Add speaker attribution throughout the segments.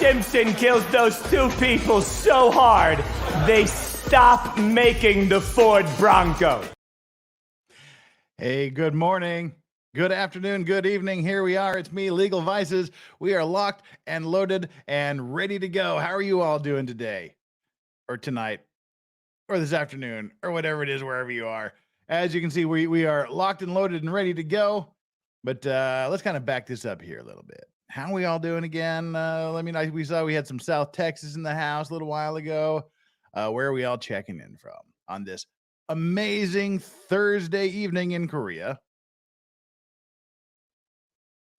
Speaker 1: Simpson kills those two people so hard, they stop making the Ford Bronco.
Speaker 2: Hey, good morning, good afternoon, good evening. Here we are. It's me, Legal Vices. We are locked and loaded and ready to go. How are you all doing today or tonight or this afternoon or whatever it is, wherever you are? As you can see, we are locked and loaded and ready to go. But let's kind of back this up here a little bit. How are we all doing again? We saw we had some South Texas in the house a little while ago. Where are we all checking in from on this amazing Thursday evening in Korea?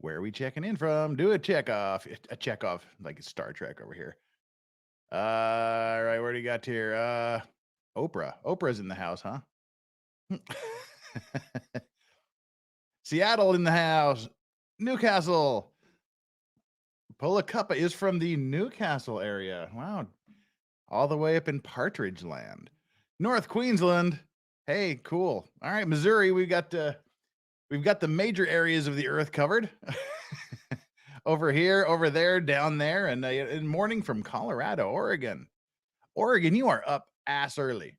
Speaker 2: Where are we checking in from? Do a check off like it's Star Trek over here. All right, what do you got here? Oprah's in the house, huh? Seattle in the house. Newcastle. Polacuppa is from the Newcastle area. Wow. All the way up in Partridge Land. North Queensland. Hey, cool. All right, Missouri, we've got the major areas of the earth covered. Over here, over there, down there, and in morning from Colorado, Oregon. Oregon, you are up ass early.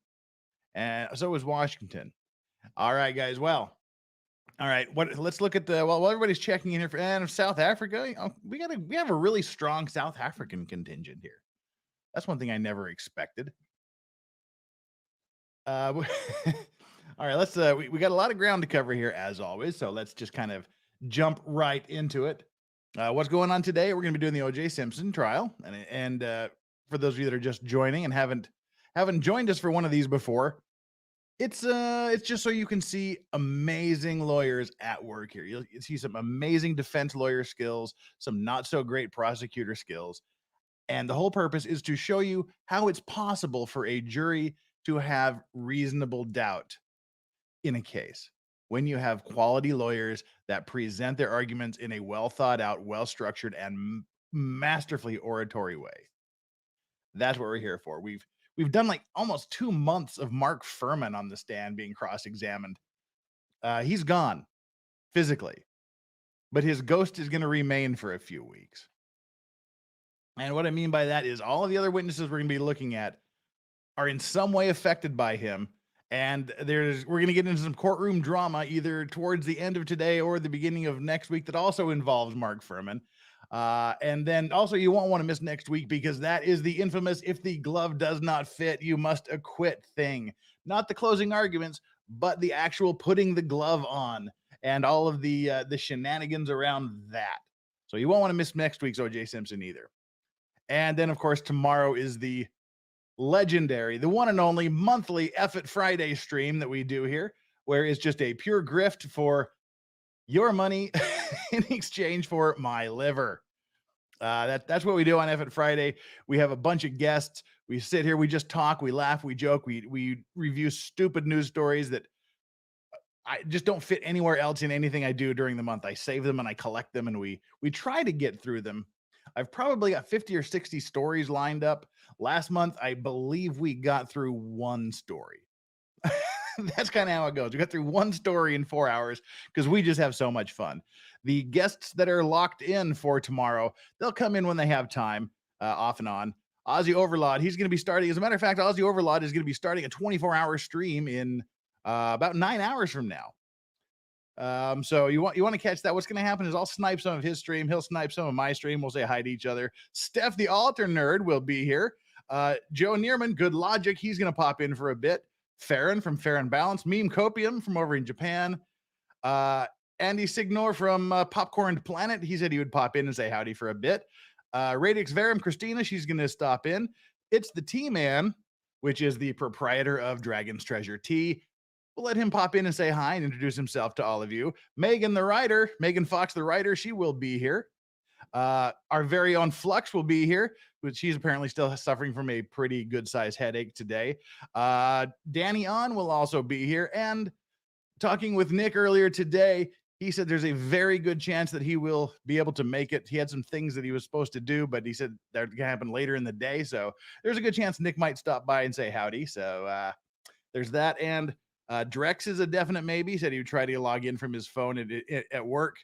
Speaker 2: And so is Washington. All right, guys. Well, all right. Let's look at while everybody's checking in here and South Africa. We have a really strong South African contingent here. That's one thing I never expected. All right, let's we got a lot of ground to cover here as always, so let's just kind of jump right into it. What's going on today? We're going to be doing the OJ Simpson trial, and for those of you that are just joining and haven't joined us for one of these before, it's just so you can see amazing lawyers at work here. You'll see some amazing defense lawyer skills, some not so great prosecutor skills. And the whole purpose is to show you how it's possible for a jury to have reasonable doubt in a case when you have quality lawyers that present their arguments in a well thought out, well structured, and masterfully oratory way. That's what we're here for. We've done like almost 2 months of Mark Furman on the stand being cross-examined. He's gone physically, but his ghost is going to remain for a few weeks. And what I mean by that is all of the other witnesses we're going to be looking at are in some way affected by him. And we're going to get into some courtroom drama either towards the end of today or the beginning of next week that also involves Mark Furman. And then also you won't want to miss next week because that is the infamous "if the glove does not fit, you must acquit" thing. Not the closing arguments, but the actual putting the glove on and all of the shenanigans around that. So you won't want to miss next week's OJ Simpson either. And then, of course, tomorrow is the legendary, the one and only monthly F It Friday stream that we do here, where it's just a pure grift for your money in exchange for my liver. That's what we do on F It Friday. We have a bunch of guests. We sit here, we just talk, we laugh, we joke, we review stupid news stories that I just don't fit anywhere else in anything I do during the month. I save them and I collect them, and we try to get through them. I've probably got 50 or 60 stories lined up. Last month, I believe we got through one story. That's kind of how it goes. We got through one story in 4 hours because we just have so much fun. The guests that are locked in for tomorrow, they'll come in when they have time, off and on. Ozzy Overlord, he's going to be starting. As a matter of fact, Ozzy Overlord is going to be starting a 24-hour stream in about 9 hours from now. So you want to catch that. What's going to happen is I'll snipe some of his stream. He'll snipe some of my stream. We'll say hi to each other. Steph, the altar nerd, will be here. Joe Neerman, Good Logic, he's going to pop in for a bit. Farron from Fair and Balance. Meme Copium from over in Japan. Andy Signor from Popcorn Planet. He said he would pop in and say howdy for a bit. Radix Verum Christina, she's going to stop in. It's the T-Man, which is the proprietor of Dragon's Treasure Tea. We'll let him pop in and say hi and introduce himself to all of you. Megan the writer, Megan Fox the writer, she will be here. Our very own Flux will be here, but she's apparently still suffering from a pretty good-sized headache today. Danny On will also be here. And talking with Nick earlier today, he said there's a very good chance that he will be able to make it. He had some things that he was supposed to do, but he said they're going to happen later in the day. So there's a good chance Nick might stop by and say howdy. So there's that. And Drex is a definite maybe. He said he would try to log in from his phone at work.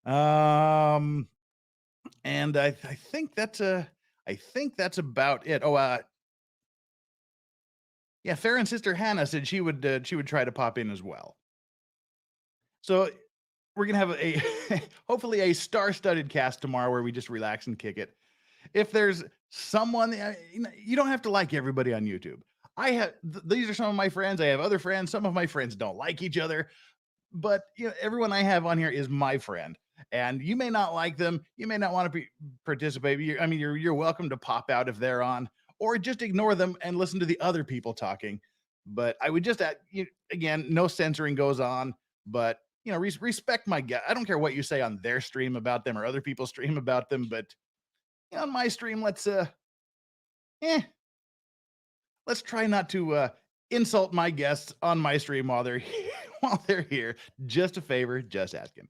Speaker 2: And And I think that's about it. Oh, yeah, Farron's sister Hannah said she would try to pop in as well. So we're gonna have a hopefully a star-studded cast tomorrow where we just relax and kick it. If there's someone, you don't have to like everybody on YouTube. I have these are some of my friends. I have other friends. Some of my friends don't like each other, but everyone I have on here is my friend. And you may not like them. You may not want to participate. You're welcome to pop out if they're on, or just ignore them and listen to the other people talking. But I would just again, no censoring goes on. But respect my guest. I don't care what you say on their stream about them or other people's stream about them. But on my stream, let's try not to insult my guests on my stream while they're here. Just a favor, just asking.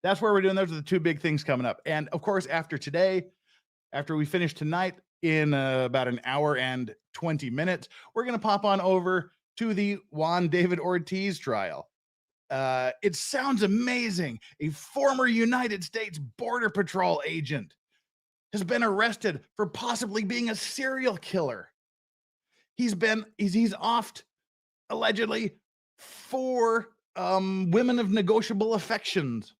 Speaker 2: That's where we're doing. Those are the two big things coming up. And of course, after we finish tonight in about an hour and 20 minutes, we're going to pop on over to the Juan David Ortiz trial. It sounds amazing. A former United States Border Patrol agent has been arrested for possibly being a serial killer. He's offed allegedly 4 women of negotiable affections.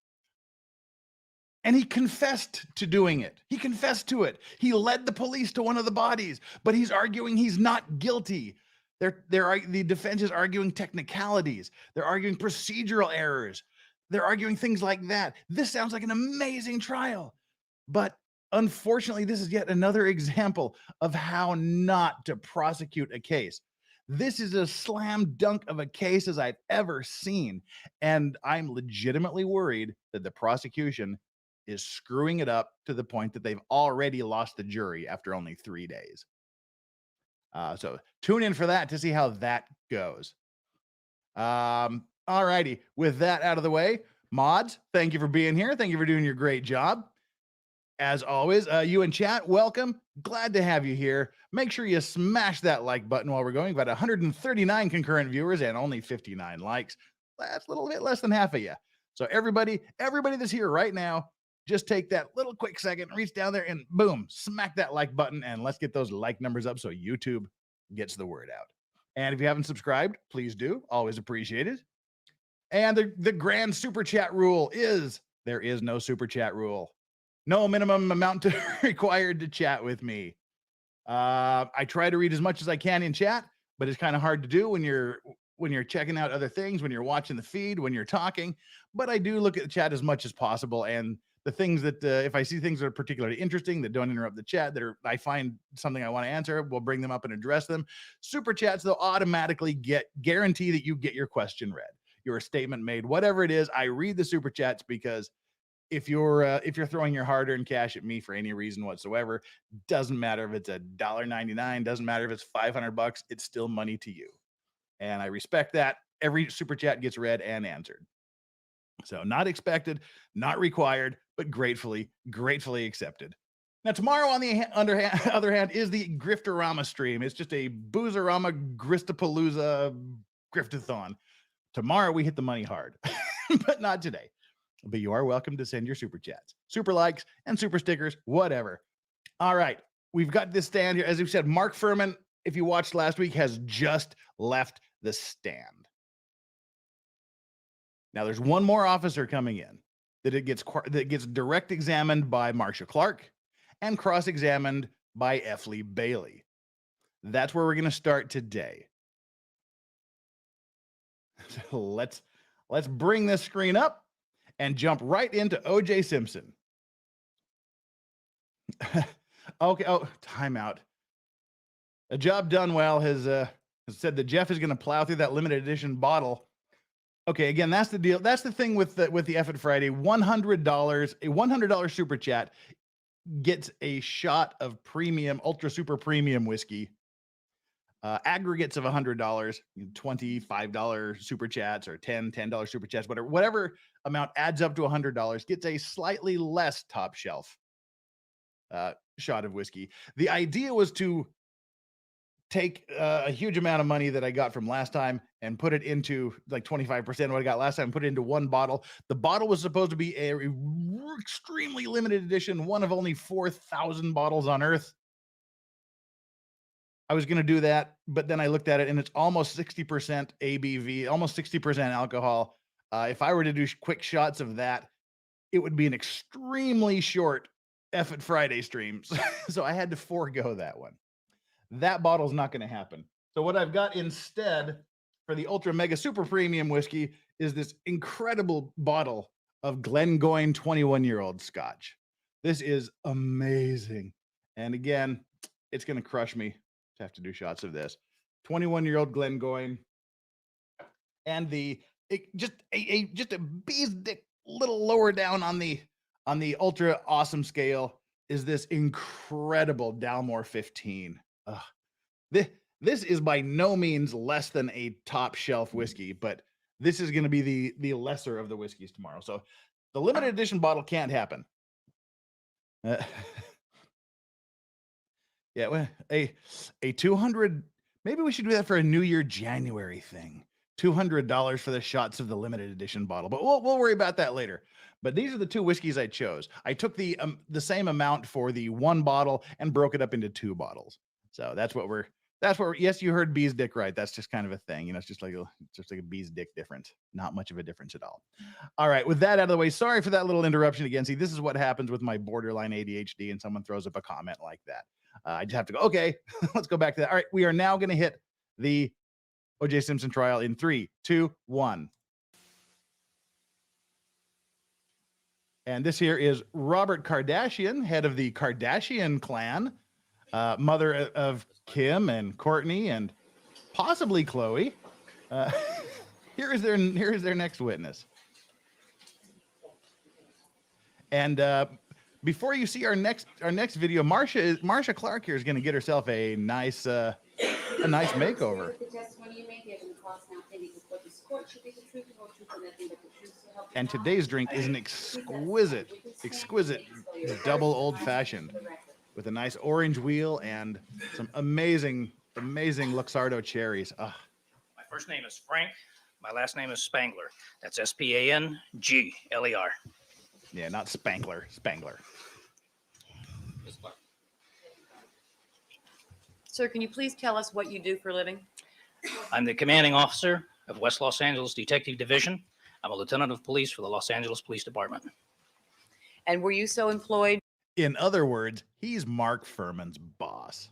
Speaker 2: And he confessed to doing it. He confessed to it. He led the police to one of the bodies, but he's arguing he's not guilty. The defense is arguing technicalities. They're arguing procedural errors. They're arguing things like that. This sounds like an amazing trial, but unfortunately, this is yet another example of how not to prosecute a case. This is a slam dunk of a case as I've ever seen. And I'm legitimately worried that the prosecution is screwing it up to the point that they've already lost the jury after only 3 days. So tune in for that to see how that goes. All righty. With that out of the way, mods, thank you for being here. Thank you for doing your great job. As always, you in chat, welcome. Glad to have you here. Make sure you smash that like button while we're going. About 139 concurrent viewers and only 59 likes. That's a little bit less than half of you. So everybody that's here right now, just take that little quick second, reach down there and boom, smack that like button and let's get those like numbers up so YouTube gets the word out. And if you haven't subscribed, please do. Always appreciated. And the grand super chat rule is there is no super chat rule. No minimum amount required to chat with me. I try to read as much as I can in chat, but it's kind of hard to do when you're checking out other things, when you're watching the feed, when you're talking. But I do look at the chat as much as possible. And the things that if I see things that are particularly interesting that don't interrupt the chat, I find something I want to answer, we'll bring them up and address them. Super chats, they'll automatically guarantee that you get your question read, your statement made, whatever it is. I read the super chats because if you're throwing your hard-earned cash at me for any reason whatsoever, doesn't matter if it's $1.99, doesn't matter if it's $500, it's still money to you. And I respect that. Every super chat gets read and answered. So not expected, not required, but gratefully accepted. Now, tomorrow, on the other hand, is the Grifterama stream. It's just a Boozerama Gristapalooza Griftathon. Tomorrow, we hit the money hard, but not today. But you are welcome to send your super chats, super likes, and super stickers, whatever. All right. We've got this stand here. As we said, Mark Furman, if you watched last week, has just left the stand. Now, there's one more officer coming in that gets direct examined by Marcia Clark and cross-examined by F. Lee Bailey. That's where we're going to start today. So let's bring this screen up and jump right into OJ Simpson. Okay. Oh, timeout. A job done well has said that Jeff is going to plow through that limited edition bottle. Okay, again, that's the deal. That's the thing with the F at Friday. $100, a $100 super chat gets a shot of premium, ultra super premium whiskey. Aggregates of $100, $25 super chats or $10 super chats, whatever amount adds up to $100 gets a slightly less top shelf shot of whiskey. The idea was to take a huge amount of money that I got from last time and put it into like 25% of what I got last time, put it into one bottle. The bottle was supposed to be a extremely limited edition, one of only 4,000 bottles on Earth. I was going to do that, but then I looked at it and it's almost 60% ABV, almost 60% alcohol. If I were to do quick shots of that, it would be an extremely short F at Friday stream. So I had to forego that one. That bottle's not going to happen. So what I've got instead for the ultra mega super premium whiskey is this incredible bottle of Glengoyne 21-year-old Scotch. This is amazing. And again, it's going to crush me to have to do shots of this. 21-year-old Glengoyne. And just a bee's dick little lower down on the ultra awesome scale is this incredible Dalmore 15. This is by no means less than a top shelf whiskey, but this is going to be the lesser of the whiskeys tomorrow. So the limited edition bottle can't happen. Yeah, well, a 200. Maybe we should do that for a New Year January thing. $200 for the shots of the limited edition bottle, but we'll worry about that later. But these are the two whiskeys I chose. I took the same amount for the one bottle and broke it up into two bottles. So that's what we're. Yes, you heard bee's dick right. That's just kind of a thing. You know, it's just like a bee's dick difference. Not much of a difference at all. All right, with that out of the way, sorry for that little interruption again. See, this is what happens with my borderline ADHD and someone throws up a comment like that. I just have to go, okay, let's go back to that. All right, we are now going to hit the OJ Simpson trial in 3, 2, 1. And this here is Robert Kardashian, head of the Kardashian clan, mother of Kim and Courtney and possibly Chloe. Here is their next witness. And before you see our next video, Marcia Clark here is going to get herself a nice makeover. And today's drink is an exquisite double old-fashioned with a nice orange wheel and some amazing Luxardo cherries.
Speaker 3: My first name is Frank. My last name is Spangler. That's Spangler.
Speaker 2: Yeah, not Spangler. Spangler.
Speaker 4: Sir, can you please tell us what you do for a living?
Speaker 3: I'm the commanding officer of West Los Angeles Detective Division. I'm a lieutenant of police for the Los Angeles Police Department.
Speaker 4: And were you so employed?
Speaker 2: In other words, he's Mark Furman's boss.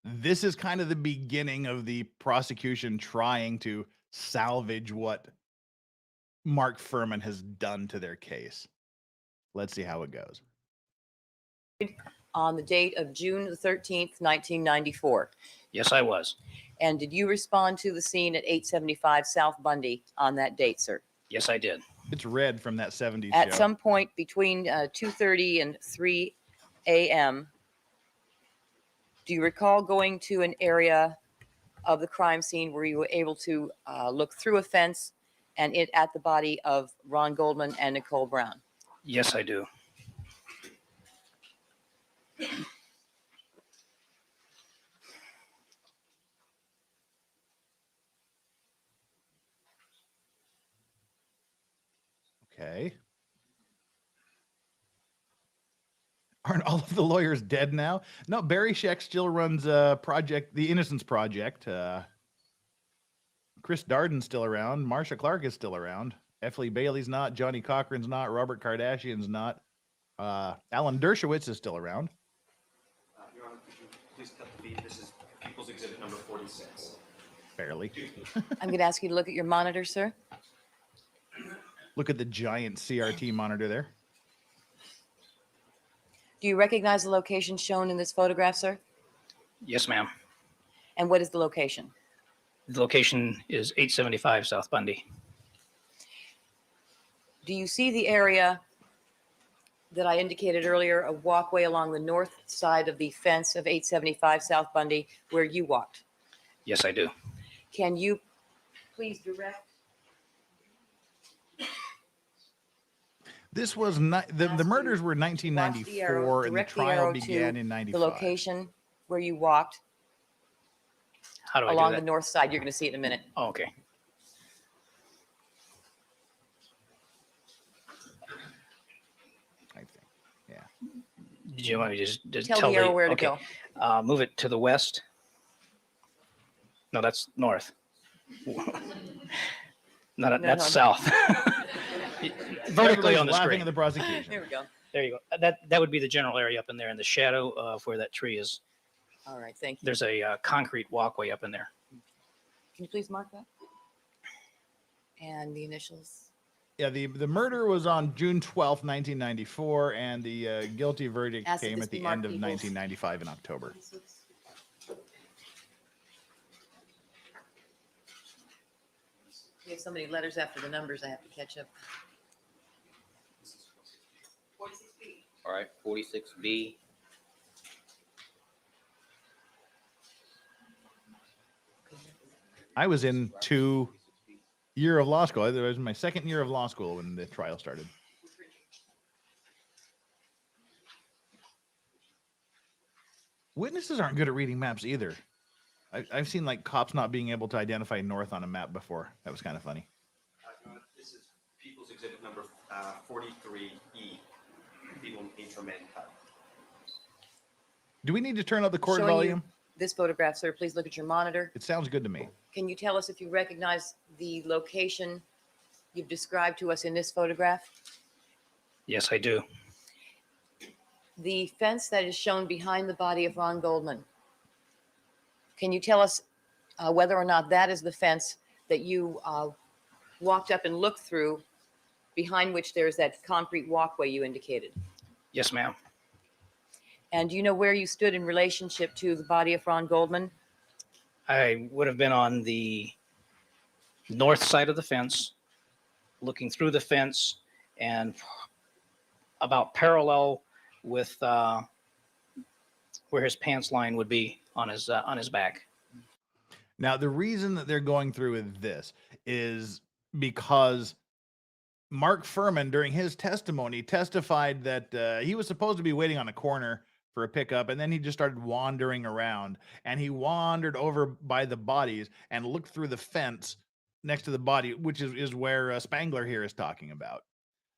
Speaker 2: This is kind of the beginning of the prosecution trying to salvage what Mark Furman has done to their case. Let's see how it goes.
Speaker 4: On the date of June the 13th, 1994.
Speaker 3: Yes, I was.
Speaker 4: And did you respond to the scene at 875 South Bundy on that date, sir?
Speaker 3: Yes, I did.
Speaker 2: It's red from that 70s
Speaker 4: At
Speaker 2: show.
Speaker 4: some point between 2:30 and 3 a.m., do you recall going to an area of the crime scene where you were able to look through a fence and at the body of Ron Goldman and Nicole Brown?
Speaker 3: Yes, I do.
Speaker 2: Okay. Aren't all of the lawyers dead now? No, Barry Scheck still runs the Innocence Project. Chris Darden's still around. Marcia Clark is still around. F. Lee Bailey's not. Johnny Cochran's not. Robert Kardashian's not. Alan Dershowitz is still around.
Speaker 5: Your Honor, could you please cut the feed? This is People's Exhibit number 46.
Speaker 2: Barely.
Speaker 4: I'm going to ask you to look at your monitor, sir.
Speaker 2: Look at the giant CRT monitor there.
Speaker 4: Do you recognize the location shown in this photograph, sir?
Speaker 3: Yes, ma'am.
Speaker 4: And what is the location?
Speaker 3: The location is 875 South Bundy.
Speaker 4: Do you see the area that I indicated earlier, a walkway along the north side of the fence of 875 South Bundy where you walked?
Speaker 3: Yes, I do.
Speaker 4: Can you please direct?
Speaker 2: This was not the murders were 1994 and the trial began in 95.
Speaker 4: The location where you walked
Speaker 3: How do I do
Speaker 4: along
Speaker 3: that?
Speaker 4: the north side. You're going to see it in a minute.
Speaker 3: Oh, okay.
Speaker 2: I think. Yeah.
Speaker 3: Did you want me to just
Speaker 4: Tell the arrow where to
Speaker 3: okay. Move it to the west. No, that's north. No, that's
Speaker 4: no.
Speaker 3: south. Vertically
Speaker 2: Everybody's
Speaker 3: on the
Speaker 2: laughing
Speaker 3: screen.
Speaker 2: at the prosecution.
Speaker 4: There we go.
Speaker 3: There you go. That would be the general area up in there in the shadow of where that tree is.
Speaker 4: All right, thank you.
Speaker 3: There's a concrete walkway up in there.
Speaker 4: Can you please mark that? And the initials.
Speaker 2: Yeah, the murder was on June 12th, 1994, and the guilty verdict
Speaker 4: Ask that
Speaker 2: came
Speaker 4: this
Speaker 2: at the
Speaker 4: be marked
Speaker 2: end of
Speaker 4: equals.
Speaker 2: 1995 in October.
Speaker 4: We have so many letters after the numbers, I have to catch up. 46B.
Speaker 6: All right, 46B.
Speaker 2: I was in year of law school. It was my second year of law school when the trial started. Witnesses aren't good at reading maps either. I've seen like cops not being able to identify north on a map before. That was kind of funny.
Speaker 5: This is People's Exhibit number 43E. People need from mankind.
Speaker 2: Do we need to turn up the court
Speaker 4: Showing you
Speaker 2: volume?
Speaker 4: this photograph, sir. Please look at your monitor.
Speaker 2: It sounds good to me.
Speaker 4: Can you tell us if you recognize the location you've described to us in this photograph?
Speaker 3: Yes, I do.
Speaker 4: The fence that is shown behind the body of Ron Goldman. Can you tell us whether or not that is the fence that you walked up and looked through, behind which there's that concrete walkway you indicated?
Speaker 3: Yes, ma'am.
Speaker 4: And do you know where you stood in relationship to the body of Ron Goldman?
Speaker 3: I would have been on the north side of the fence, looking through the fence, and about parallel with where his pants line would be on his back.
Speaker 2: Now, the reason that they're going through with this is because Mark Furman, during his testimony, testified that he was supposed to be waiting on a corner for a pickup, and then he just started wandering around, and he wandered over by the bodies and looked through the fence next to the body, which is where Spangler here is talking about.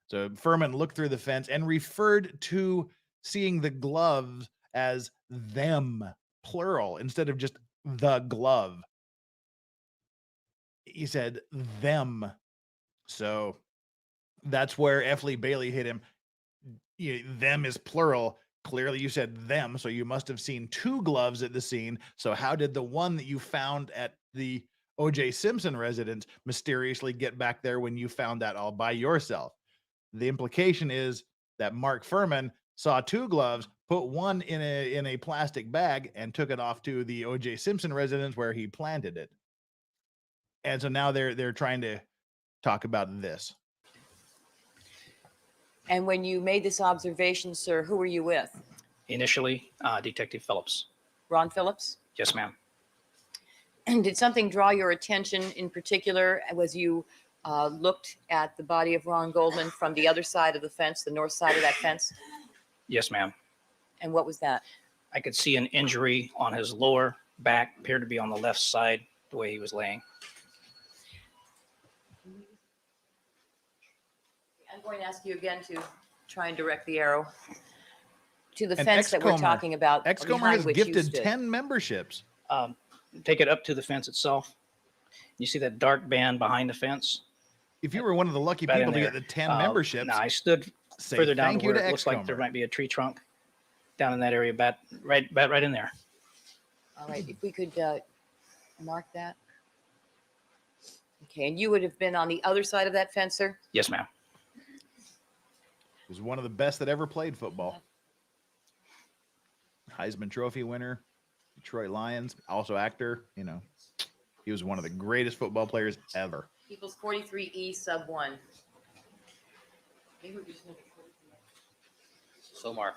Speaker 2: So Furman looked through the fence and referred to seeing the gloves as them, plural, instead of just the glove. He said them. So that's where F. Lee Bailey hit him. Them is plural. Clearly you said them, so you must have seen two gloves at the scene. So how did the one that you found at the OJ Simpson residence mysteriously get back there when you found that all by yourself? The implication is that Mark Furman saw two gloves, put one in a plastic bag, and took it off to the OJ Simpson residence where he planted it. And so now they're trying to talk about this.
Speaker 4: And when you made this observation, sir, who were you with?
Speaker 3: Initially, Detective Phillips.
Speaker 4: Ron Phillips?
Speaker 3: Yes, ma'am.
Speaker 4: And did something draw your attention in particular as you looked at the body of Ron Goldman from the other side of the fence, the north side of that fence?
Speaker 3: Yes, ma'am.
Speaker 4: And what was that?
Speaker 3: I could see an injury on his lower back, appeared to be on the left side, the way he was laying.
Speaker 4: I'm going to ask you again to try and direct the arrow to the
Speaker 2: And
Speaker 4: fence that we're
Speaker 2: X-Comer.
Speaker 4: talking about,
Speaker 2: X-Comer
Speaker 4: behind
Speaker 2: has
Speaker 4: which you
Speaker 2: gifted
Speaker 4: stood.
Speaker 2: 10 memberships.
Speaker 3: Take it up to the fence itself. You see that dark band behind the fence?
Speaker 2: If you were one of the lucky
Speaker 3: Right in
Speaker 2: people to
Speaker 3: there.
Speaker 2: get the 10 memberships,
Speaker 3: No, I stood
Speaker 2: say
Speaker 3: further down
Speaker 2: thank
Speaker 3: to
Speaker 2: you
Speaker 3: where
Speaker 2: to
Speaker 3: it looks like there
Speaker 2: X-Comer.
Speaker 3: might be a tree trunk down in that area, right in there.
Speaker 4: All right, if we could mark that. Okay, and you would have been on the other side of that fence, sir?
Speaker 3: Yes, ma'am.
Speaker 2: He was one of the best that ever played football. Heisman Trophy winner, Detroit Lions, also actor. He was one of the greatest football players ever.
Speaker 4: Equals 43E sub 1. Maybe we just make it 43F.
Speaker 6: So mark.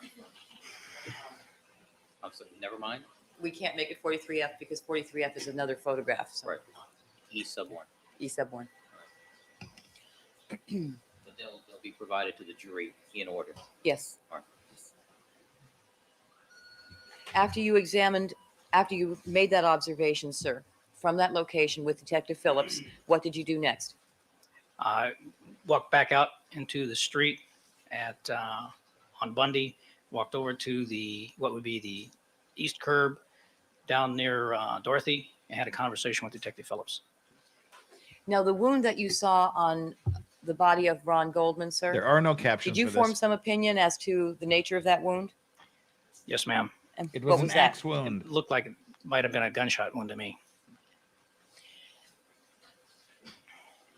Speaker 6: I'm sorry, never mind.
Speaker 4: We can't make it 43F because 43F is another photograph. So
Speaker 6: Right. E sub 1.
Speaker 4: E sub 1.
Speaker 6: But they'll be provided to the jury in order.
Speaker 4: Yes.
Speaker 6: All right.
Speaker 4: After you examined After you made that observation, sir, from that location with Detective Phillips, what did you do next?
Speaker 3: I walked back out into the street on Bundy, walked over to what would be the east curb down near Dorothy, and had a conversation with Detective Phillips.
Speaker 4: Now, the wound that you saw on the body of Ron Goldman, sir,
Speaker 2: There are no captions
Speaker 4: did you
Speaker 2: for
Speaker 4: form
Speaker 2: this.
Speaker 4: some opinion as to the nature of that wound?
Speaker 3: Yes, ma'am.
Speaker 4: And
Speaker 2: It
Speaker 4: what
Speaker 2: was an
Speaker 4: that?
Speaker 2: axe wound.
Speaker 3: It looked like it might have been a gunshot wound to me.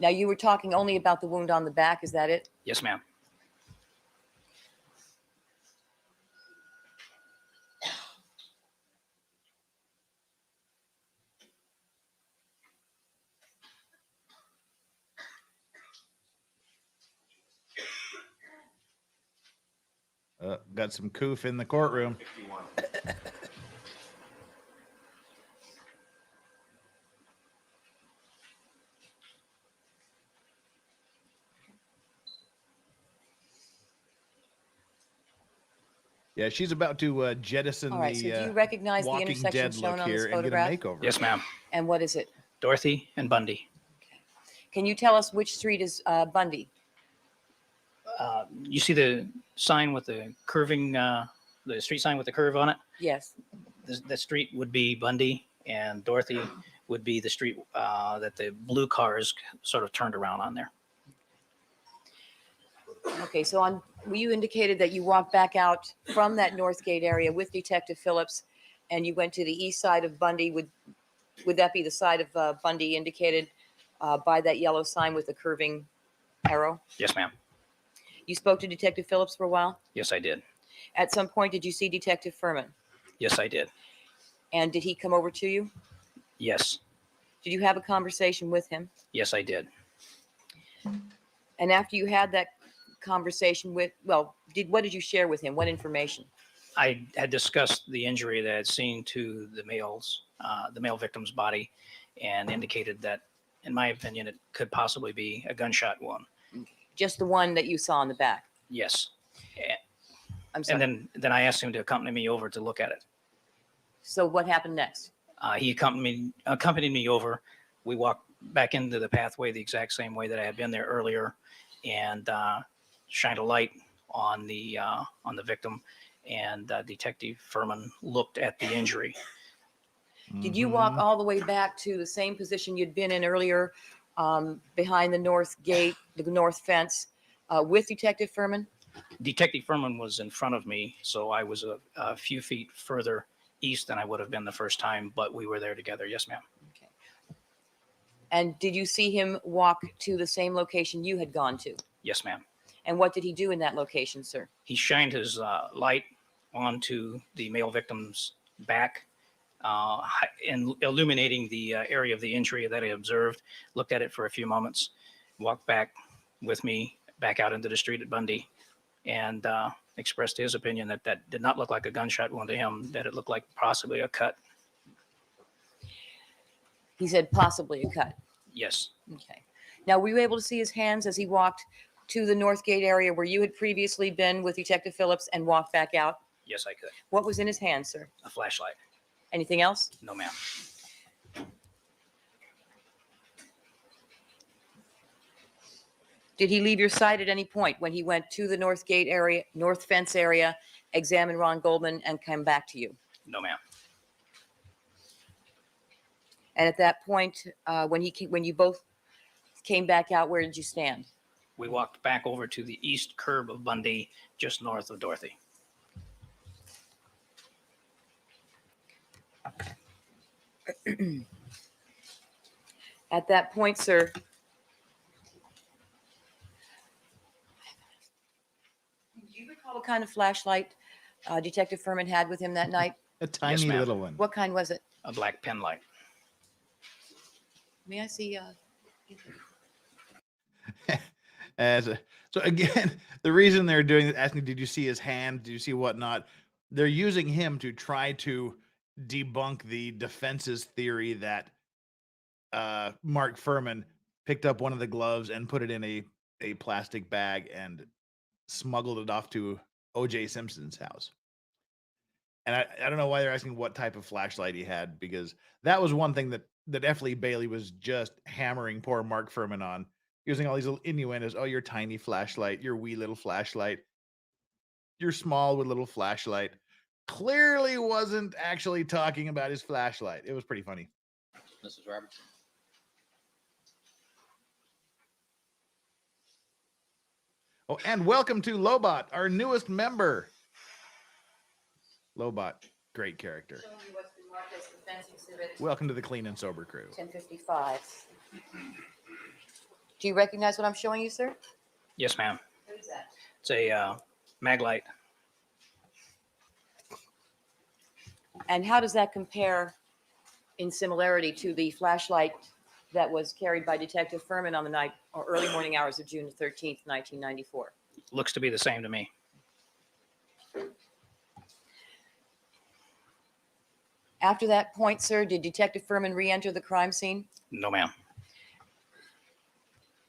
Speaker 4: Now, you were talking only about the wound on the back. Is that it?
Speaker 3: Yes, ma'am.
Speaker 2: Got some coof in the courtroom.
Speaker 5: 51.
Speaker 2: Yeah, she's about to jettison
Speaker 4: All right. So, do
Speaker 2: the
Speaker 4: you recognize the
Speaker 2: Walking
Speaker 4: intersection
Speaker 2: Dead
Speaker 4: shown
Speaker 2: look
Speaker 4: on this
Speaker 2: here and get a
Speaker 4: photograph?
Speaker 2: makeover.
Speaker 3: Yes, ma'am.
Speaker 4: And what is it?
Speaker 3: Dorothy and Bundy.
Speaker 4: Can you tell us which street is Bundy?
Speaker 3: You see the sign with the curving, the street sign with the curve on it?
Speaker 4: Yes.
Speaker 3: The street would be Bundy, and Dorothy would be the street that the blue cars sort of turned around on there.
Speaker 4: Okay. So, you indicated that you walked back out from that North Gate area with Detective Phillips, and you went to the east side of Bundy. Would that be the side of Bundy indicated by that yellow sign with the curving arrow?
Speaker 3: Yes, ma'am.
Speaker 4: You spoke to Detective Phillips for a while.
Speaker 3: Yes, I did.
Speaker 4: At some point, did you see Detective Furman?
Speaker 3: Yes, I did.
Speaker 4: And did he come over to you?
Speaker 3: Yes.
Speaker 4: Did you have a conversation with him?
Speaker 3: Yes, I did.
Speaker 4: And after you had that conversation what did you share with him? What information?
Speaker 3: I had discussed the injury that I had seen to the male victim's body, and indicated that, in my opinion, it could possibly be a gunshot wound.
Speaker 4: Just the one that you saw in the back.
Speaker 3: Yes.
Speaker 4: I'm sorry.
Speaker 3: And then I asked him to accompany me over to look at it.
Speaker 4: So what happened next?
Speaker 3: He accompanied me over. We walked back into the pathway the exact same way that I had been there earlier, and shined a light on the victim. And Detective Furman looked at the injury.
Speaker 4: Did you walk all the way back to the same position you'd been in earlier, behind the north gate, the north fence, with Detective Furman?
Speaker 3: Detective Furman was in front of me, so I was a few feet further east than I would have been the first time, but we were there together. Yes, ma'am.
Speaker 4: Okay. And did you see him walk to the same location you had gone to?
Speaker 3: Yes, ma'am.
Speaker 4: And what did he do in that location, sir?
Speaker 3: He shined his light onto the male victim's back, and illuminating the area of the injury that I observed. Looked at it for a few moments, walked back with me back out into the street at Bundy, and expressed his opinion that that did not look like a gunshot wound to him, that it looked like possibly a cut.
Speaker 4: He said possibly a cut.
Speaker 3: Yes.
Speaker 4: Okay. Now, were you able to see his hands as he walked to the North Gate area where you had previously been with Detective Phillips and walked back out?
Speaker 3: Yes, I could.
Speaker 4: What was in his hands, sir?
Speaker 3: A flashlight.
Speaker 4: Anything else?
Speaker 3: No, ma'am.
Speaker 4: Did he leave your sight at any point when he went to the North Gate area, North Fence area, examined Ron Goldman, and came back to you?
Speaker 3: No, ma'am.
Speaker 4: And at that point, when you both came back out, where did you stand?
Speaker 3: We walked back over to the east curb of Bundy, just north of Dorothy.
Speaker 4: At that point, sir, do you recall what kind of flashlight Detective Furman had with him that night?
Speaker 2: A tiny
Speaker 3: ma'am.
Speaker 2: little one.
Speaker 4: What kind was it?
Speaker 3: A black pen light.
Speaker 4: May I see?
Speaker 2: So again, the reason they're doing it, asking, did you see his hand? Did you see whatnot? They're using him to try to debunk the defense's theory that Mark Furman picked up one of the gloves and put it in a plastic bag and smuggled it off to OJ Simpson's house. And I don't know why they're asking what type of flashlight he had, because that was one thing that F. Lee Bailey was just hammering poor Mark Furman on, using all these little innuendos. Oh, your tiny flashlight, your wee little flashlight, you're small with little flashlight. Clearly wasn't actually talking about his flashlight. It was pretty funny.
Speaker 6: Mrs. Roberts.
Speaker 2: Oh, and welcome to Lobot, our newest member. Lobot, great character.
Speaker 4: Showing you what's been marked as the fence exhibit
Speaker 2: Welcome to the Clean and Sober crew.
Speaker 4: 1055. Do you recognize what I'm showing you, sir?
Speaker 3: Yes, ma'am.
Speaker 4: What is that?
Speaker 3: It's a mag light.
Speaker 4: And how does that compare in similarity to the flashlight that was carried by Detective Furman on the night or early morning hours of June 13th, 1994?
Speaker 3: Looks to be the same to me.
Speaker 4: After that point, sir, did Detective Furman re-enter the crime scene?
Speaker 3: No, ma'am.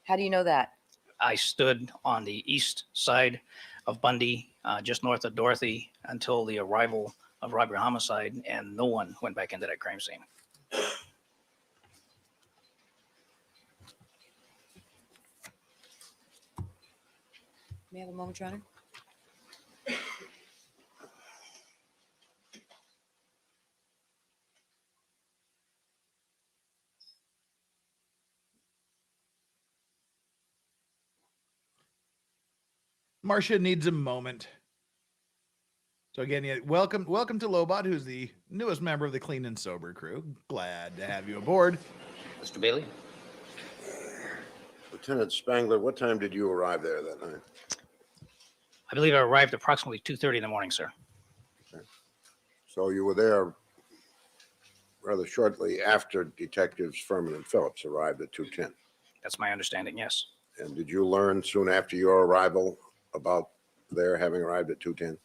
Speaker 4: How do you know that?
Speaker 3: I stood on the east side of Bundy, just north of Dorothy, until the arrival of robbery homicide, and no one went back into that crime scene.
Speaker 4: May I have a moment, Your Honor?
Speaker 2: Marcia needs a moment. So again, yeah, welcome to Lobot, who's the newest member of the Clean and Sober crew. Glad to have you aboard.
Speaker 6: Mr. Bailey.
Speaker 7: Lieutenant Spangler, what time did you arrive there that night?
Speaker 3: I believe I arrived approximately 2:30 in the morning, sir.
Speaker 7: So you were there rather shortly after Detectives Furman and Phillips arrived at 2:10.
Speaker 3: That's my understanding, yes.
Speaker 7: And did you learn soon after your arrival about their having arrived at 2:10?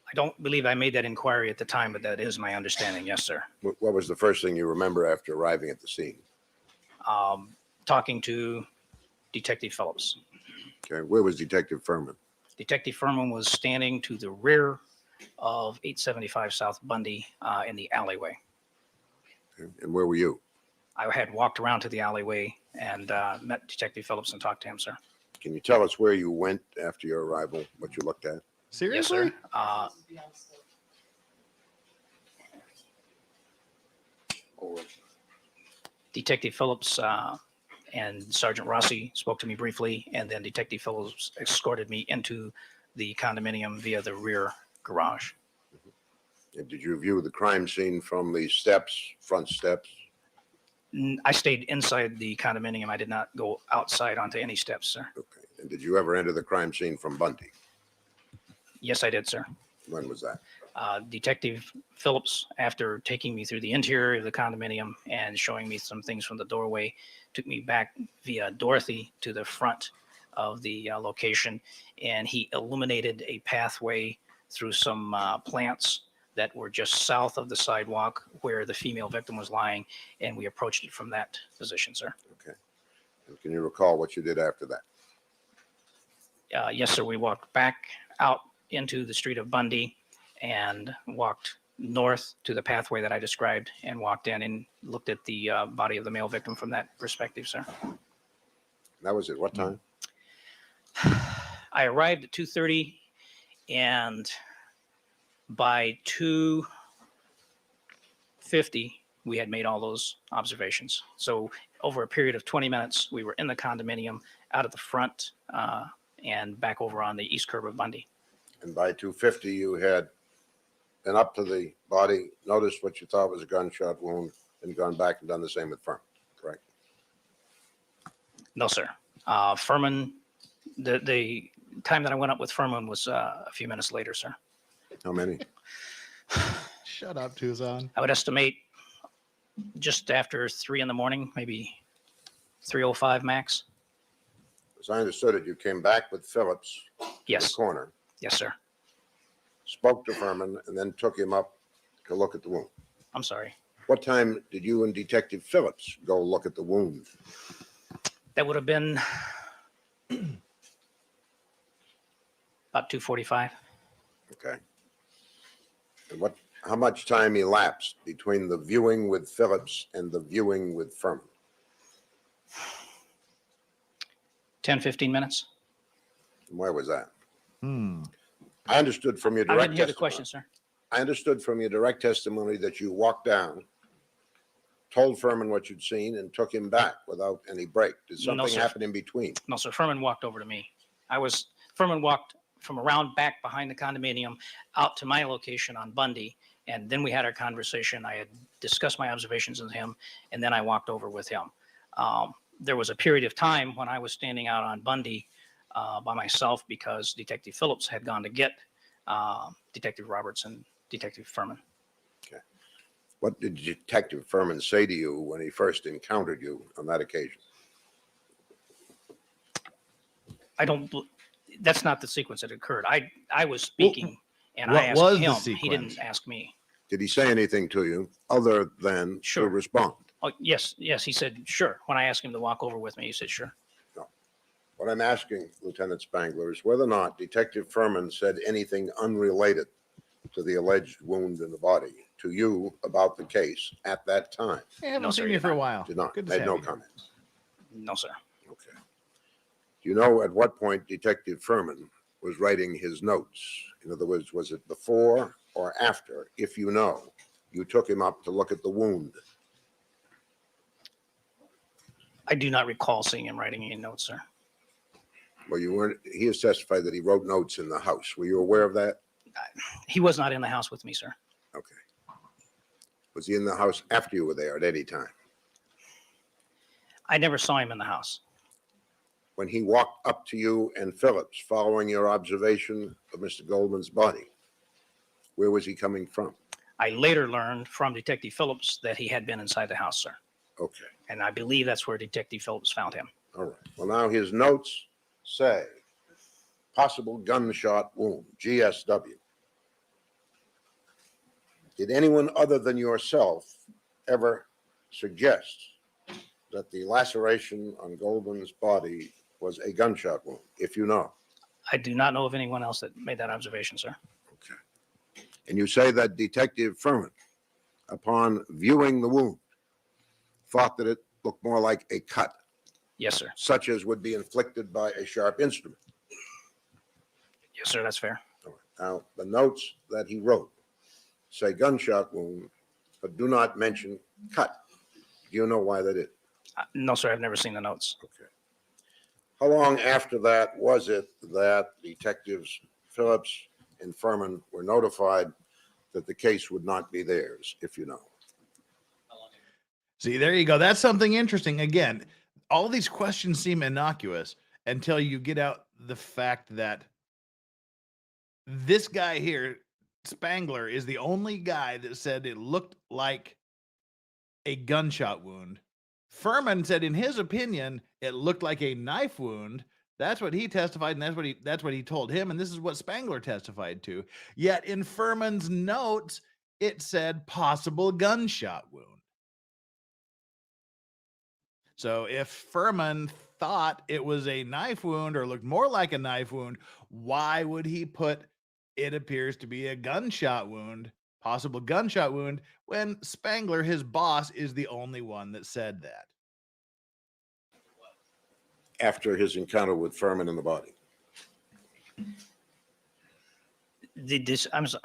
Speaker 3: I don't believe I made that inquiry at the time, but that is my understanding, yes, sir.
Speaker 7: What was the first thing you remember after arriving at the scene?
Speaker 3: Talking to Detective Phillips.
Speaker 7: Okay, where was Detective Furman?
Speaker 3: Detective Furman was standing to the rear of 875 South Bundy in the alleyway.
Speaker 7: Okay, and where were you?
Speaker 3: I had walked around to the alleyway and met Detective Phillips and talked to him, sir.
Speaker 7: Can you tell us where you went after your arrival, what you looked at?
Speaker 2: Seriously?
Speaker 3: Yes, sir. Detective Phillips and Sergeant Rossi spoke to me briefly, and then Detective Phillips escorted me into the condominium via the rear garage.
Speaker 7: And did you view the crime scene from the steps, front steps?
Speaker 3: I stayed inside the condominium. I did not go outside onto any steps, sir.
Speaker 7: Okay. And did you ever enter the crime scene from Bundy?
Speaker 3: Yes, I did, sir.
Speaker 7: When was that?
Speaker 3: Detective Phillips, after taking me through the interior of the condominium and showing me some things from the doorway, took me back via Dorothy to the front of the location, and he illuminated a pathway through some plants that were just south of the sidewalk where the female victim was lying, and we approached it from that position, sir.
Speaker 7: Okay. And can you recall what you did after that?
Speaker 3: Yes, sir. We walked back out into the street of Bundy and walked north to the pathway that I described and walked in and looked at the body of the male victim from that perspective, sir.
Speaker 7: That was at what time?
Speaker 3: I arrived at 2:30, and by 2:50, we had made all those observations. So over a period of 20 minutes, we were in the condominium, out at the front, and back over on the east curb of Bundy.
Speaker 7: And by 2:50, you had been up to the body, noticed what you thought was a gunshot wound, and gone back and done the same with Furman, correct?
Speaker 3: No, sir. Furman, the time that I went up with Furman was a few minutes later, sir.
Speaker 7: How many?
Speaker 2: Shut up, Tucson.
Speaker 3: I would estimate just after 3 in the morning, maybe 3:05 max.
Speaker 7: As I understood it, you came back with Phillips to the
Speaker 3: Yes.
Speaker 7: corner,
Speaker 3: Yes, sir.
Speaker 7: spoke to Furman, and then took him up to look at the wound.
Speaker 3: I'm sorry.
Speaker 7: What time did you and Detective Phillips go look at the wound?
Speaker 3: That would have been about 2:45.
Speaker 7: Okay. And how much time elapsed between the viewing with Phillips and the viewing with Furman?
Speaker 3: 10, 15 minutes.
Speaker 7: And where was that?
Speaker 2: Hmm.
Speaker 7: I understood from your
Speaker 3: I
Speaker 7: direct
Speaker 3: didn't hear the
Speaker 7: testimony.
Speaker 3: question, sir.
Speaker 7: I understood from your direct testimony that you walked down, told Furman what you'd seen, and took him back without any break. Did
Speaker 3: No,
Speaker 7: something
Speaker 3: sir.
Speaker 7: happen in between?
Speaker 3: No, sir. Furman walked over to me. Furman walked from around back behind the condominium out to my location on Bundy. And then we had our conversation. I had discussed my observations with him, and then I walked over with him. There was a period of time when I was standing out on Bundy by myself because Detective Phillips had gone to get Detective Roberts and Detective Furman.
Speaker 7: Okay. What did Detective Furman say to you when he first encountered you on that occasion?
Speaker 3: That's not the sequence that occurred. I was speaking and
Speaker 2: what
Speaker 3: I asked
Speaker 2: was the
Speaker 3: him.
Speaker 2: sequence?
Speaker 3: He didn't ask me.
Speaker 7: Did he say anything to you other than
Speaker 3: Sure.
Speaker 7: to respond?
Speaker 3: Oh, yes. He said, sure. When I asked him to walk over with me, he said, sure.
Speaker 7: What I'm asking, Lieutenant Spangler, is whether or not Detective Furman said anything unrelated to the alleged wound in the body to you about the case at that time.
Speaker 2: I haven't
Speaker 3: No, sir,
Speaker 2: seen
Speaker 3: he
Speaker 2: you
Speaker 3: did
Speaker 2: for a
Speaker 3: not.
Speaker 2: while.
Speaker 7: Did not,
Speaker 2: Good to
Speaker 7: made
Speaker 2: have
Speaker 7: no
Speaker 2: you.
Speaker 7: comments.
Speaker 3: No, sir.
Speaker 7: Okay. Do you know at what point Detective Furman was writing his notes? In other words, was it before or after, if you know, you took him up to look at the wound?
Speaker 3: I do not recall seeing him writing any notes, sir.
Speaker 7: Well, you weren't, he has testified that he wrote notes in the house. Were you aware of that?
Speaker 3: He was not in the house with me, sir.
Speaker 7: Okay. Was he in the house after you were there at any time?
Speaker 3: I never saw him in the house.
Speaker 7: When he walked up to you and Phillips following your observation of Mr. Goldman's body, where was he coming from?
Speaker 3: I later learned from Detective Phillips that he had been inside the house, sir.
Speaker 7: Okay.
Speaker 3: And I believe that's where Detective Phillips found him.
Speaker 7: All right. Well, now his notes say possible gunshot wound, GSW. Did anyone other than yourself ever suggest that the laceration on Goldman's body was a gunshot wound, if you know?
Speaker 3: I do not know of anyone else that made that observation, sir.
Speaker 7: Okay. And you say that Detective Furman, upon viewing the wound, thought that it looked more like a cut,
Speaker 3: Yes, sir.
Speaker 7: such as would be inflicted by a sharp instrument.
Speaker 3: Yes, sir. That's fair.
Speaker 7: All right. Now, the notes that he wrote say gunshot wound, but do not mention cut. Do you know why that is?
Speaker 3: No, sir. I've never seen the notes.
Speaker 7: Okay. How long after that was it that Detectives Phillips and Furman were notified that the case would not be theirs, if you know?
Speaker 2: See, there you go. That's something interesting. Again, all these questions seem innocuous until you get out the fact that this guy here, Spangler, is the only guy that said it looked like a gunshot wound. Furman said, in his opinion, it looked like a knife wound. That's what he testified, and that's what he told him, and this is what Spangler testified to. Yet in Furman's notes, it said possible gunshot wound. So if Furman thought it was a knife wound or looked more like a knife wound, why would he put it appears to be a gunshot wound, possible gunshot wound, when Spangler, his boss, is the only one that said that?
Speaker 7: After his encounter with Furman in the body.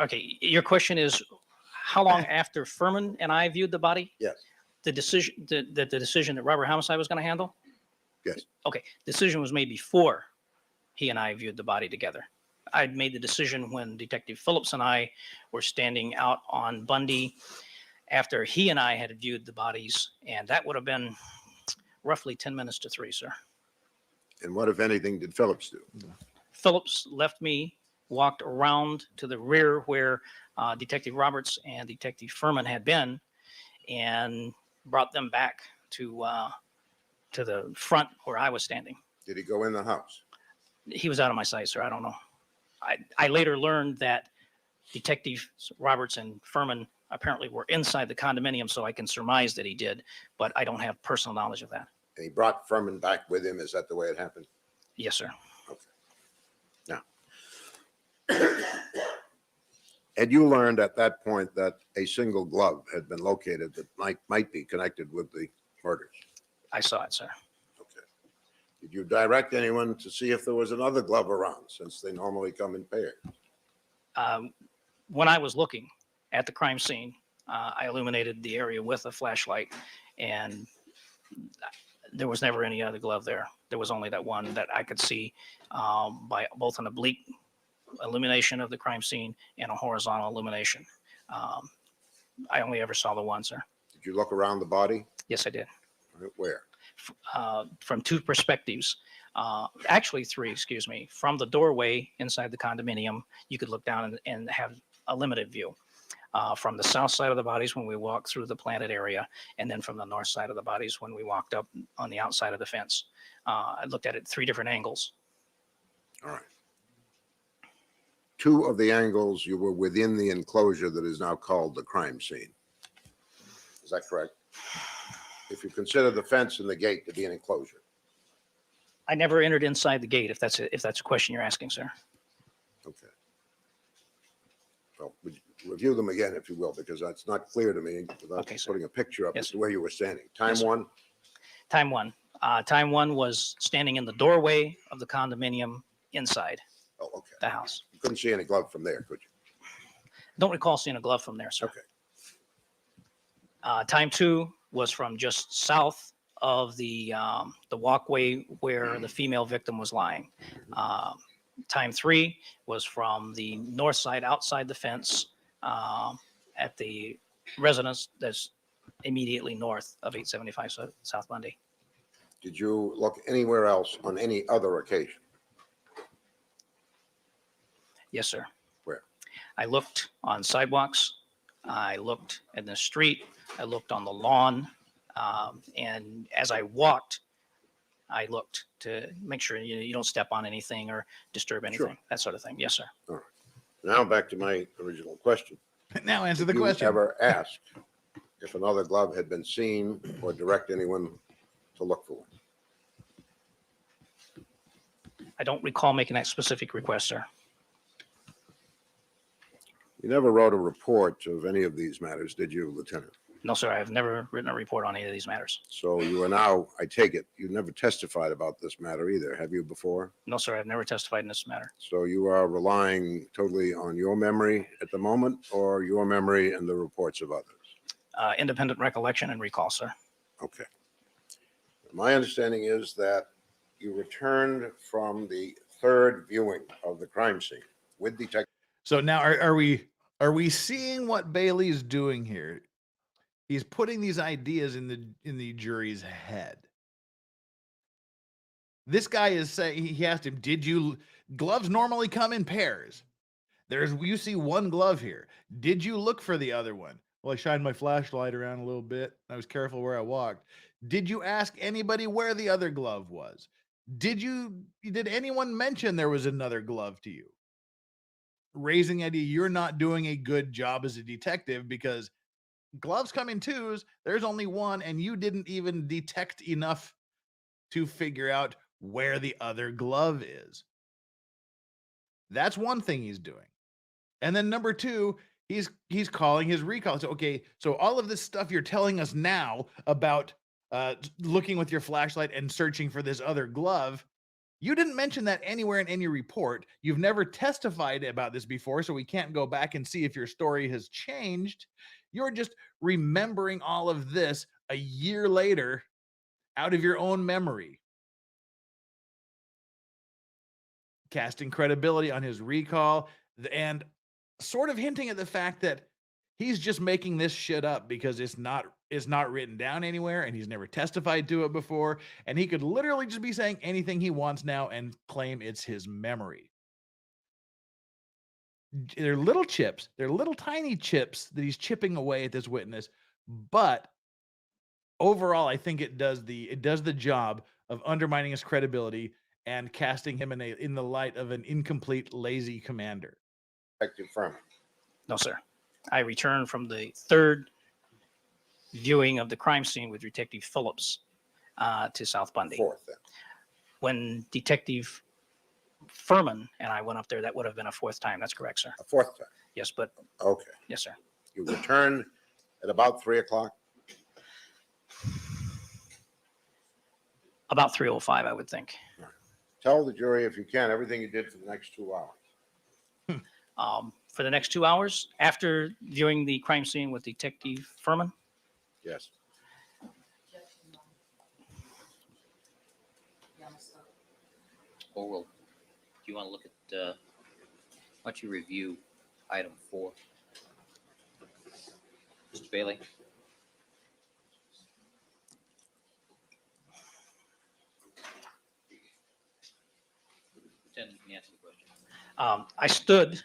Speaker 3: Okay. Your question is how long after Furman and I viewed the body?
Speaker 7: Yes.
Speaker 3: The decision that Robert Homicide was going to handle?
Speaker 7: Yes.
Speaker 3: Okay. Decision was made before he and I viewed the body together. I'd made the decision when Detective Phillips and I were standing out on Bundy after he and I had viewed the bodies, and that would have been roughly 10 minutes to 3, sir.
Speaker 7: And what, if anything, did Phillips do?
Speaker 3: Phillips left me, walked around to the rear where Detective Roberts and Detective Furman had been, and brought them back to the front where I was standing.
Speaker 7: Did he go in the house?
Speaker 3: He was out of my sight, sir. I don't know. I later learned that Detective Roberts and Furman apparently were inside the condominium, so I can surmise that he did, but I don't have personal knowledge of that.
Speaker 7: And he brought Furman back with him. Is that the way it happened?
Speaker 3: Yes, sir.
Speaker 7: Okay. Now, Had you learned at that point that a single glove had been located that might be connected with the murders?
Speaker 3: I saw it, sir.
Speaker 7: Okay. Did you direct anyone to see if there was another glove around, since they normally come in pairs?
Speaker 3: When I was looking at the crime scene, I illuminated the area with a flashlight, and there was never any other glove there. There was only that one that I could see by both an oblique illumination of the crime scene and a horizontal illumination. I only ever saw the one, sir.
Speaker 7: Did you look around the body?
Speaker 3: Yes, I did.
Speaker 7: Where?
Speaker 3: From two perspectives. Actually, three, excuse me. From the doorway inside the condominium, you could look down and have a limited view. From the south side of the bodies when we walked through the planted area, and then from the north side of the bodies when we walked up on the outside of the fence. I looked at it 3 different angles.
Speaker 7: All right. 2 of the angles, you were within the enclosure that is now called the crime scene. Is that correct? If you consider the fence and the gate to be an enclosure.
Speaker 3: I never entered inside the gate, if that's a question you're asking, sir.
Speaker 7: Okay. Well, would you review them again, if you will, because that's not clear to me without
Speaker 3: Okay, sir.
Speaker 7: putting a picture up
Speaker 3: Yes,
Speaker 7: as to where you were standing. Time
Speaker 3: Yes, sir.
Speaker 7: 1,
Speaker 3: Time one. Time one was standing in the doorway of the condominium inside
Speaker 7: oh, okay.
Speaker 3: the house.
Speaker 7: You couldn't see any glove from there, could you?
Speaker 3: Don't recall seeing a glove from there, sir.
Speaker 7: Okay.
Speaker 3: Time 2 was from just south of the walkway where the female victim was lying. Time 3 was from the north side outside the fence at the residence that's immediately north of 875 South Bundy.
Speaker 7: Did you look anywhere else on any other occasion?
Speaker 3: Yes, sir.
Speaker 7: Where?
Speaker 3: I looked on sidewalks. I looked in the street. I looked on the lawn. And as I walked, I looked to make sure you don't step on anything or disturb anything,
Speaker 7: Sure.
Speaker 3: that sort of thing. Yes, sir.
Speaker 7: All right. Now back to my original question.
Speaker 2: Now answer the
Speaker 7: Did you
Speaker 2: question.
Speaker 7: ever ask if another glove had been seen or direct anyone to look for one?
Speaker 3: I don't recall making that specific request, sir.
Speaker 7: You never wrote a report of any of these matters, did you, Lieutenant?
Speaker 3: No, sir. I've never written a report on any of these matters.
Speaker 7: So you are now, I take it, you never testified about this matter either, have you before?
Speaker 3: No, sir. I've never testified in this matter.
Speaker 7: So you are relying totally on your memory at the moment, or your memory and the reports of others?
Speaker 3: Independent recollection and recall, sir.
Speaker 7: Okay. My understanding is that you returned from the 3rd viewing of the crime scene with detective.
Speaker 2: So now are we seeing what Bailey's doing here? He's putting these ideas in the jury's head. This guy is saying, he asked him, gloves normally come in pairs. You see one glove here. Did you look for the other one? Well, I shined my flashlight around a little bit. I was careful where I walked. Did you ask anybody where the other glove was? Did anyone mention there was another glove to you? Raising the idea you're not doing a good job as a detective because gloves come in 2s. There's only one, and you didn't even detect enough to figure out where the other glove is. That's one thing he's doing. And then number 2, he's calling his recall. So, okay, so all of this stuff you're telling us now about looking with your flashlight and searching for this other glove, you didn't mention that anywhere in any report. You've never testified about this before, so we can't go back and see if your story has changed. You're just remembering all of this a year later out of your own memory. Casting credibility on his recall and sort of hinting at the fact that he's just making this shit up because it's not written down anywhere and he's never testified to it before. And he could literally just be saying anything he wants now and claim it's his memory. They're little chips. They're little tiny chips that he's chipping away at this witness. But overall, I think it does the job of undermining his credibility and casting him in the light of an incomplete, lazy commander.
Speaker 7: Detective Furman.
Speaker 3: No, sir. I returned from the 3rd viewing of the crime scene with Detective Phillips to South Bundy.
Speaker 7: 4th then.
Speaker 3: When Detective Furman and I went up there, that would have been a 4th time. That's correct, sir.
Speaker 7: A 4th time.
Speaker 3: Yes, but
Speaker 7: Okay.
Speaker 3: yes, sir.
Speaker 7: You returned at about 3 o'clock?
Speaker 3: About 3:05, I would think.
Speaker 7: Tell the jury, if you can, everything you did for the next 2 hours.
Speaker 3: For the next 2 hours after viewing the crime scene with Detective Furman.
Speaker 7: Yes.
Speaker 6: Or will, do you want to look at, why don't you review item 4? Mr. Bailey? Lieutenant, you can answer the question.
Speaker 3: I stood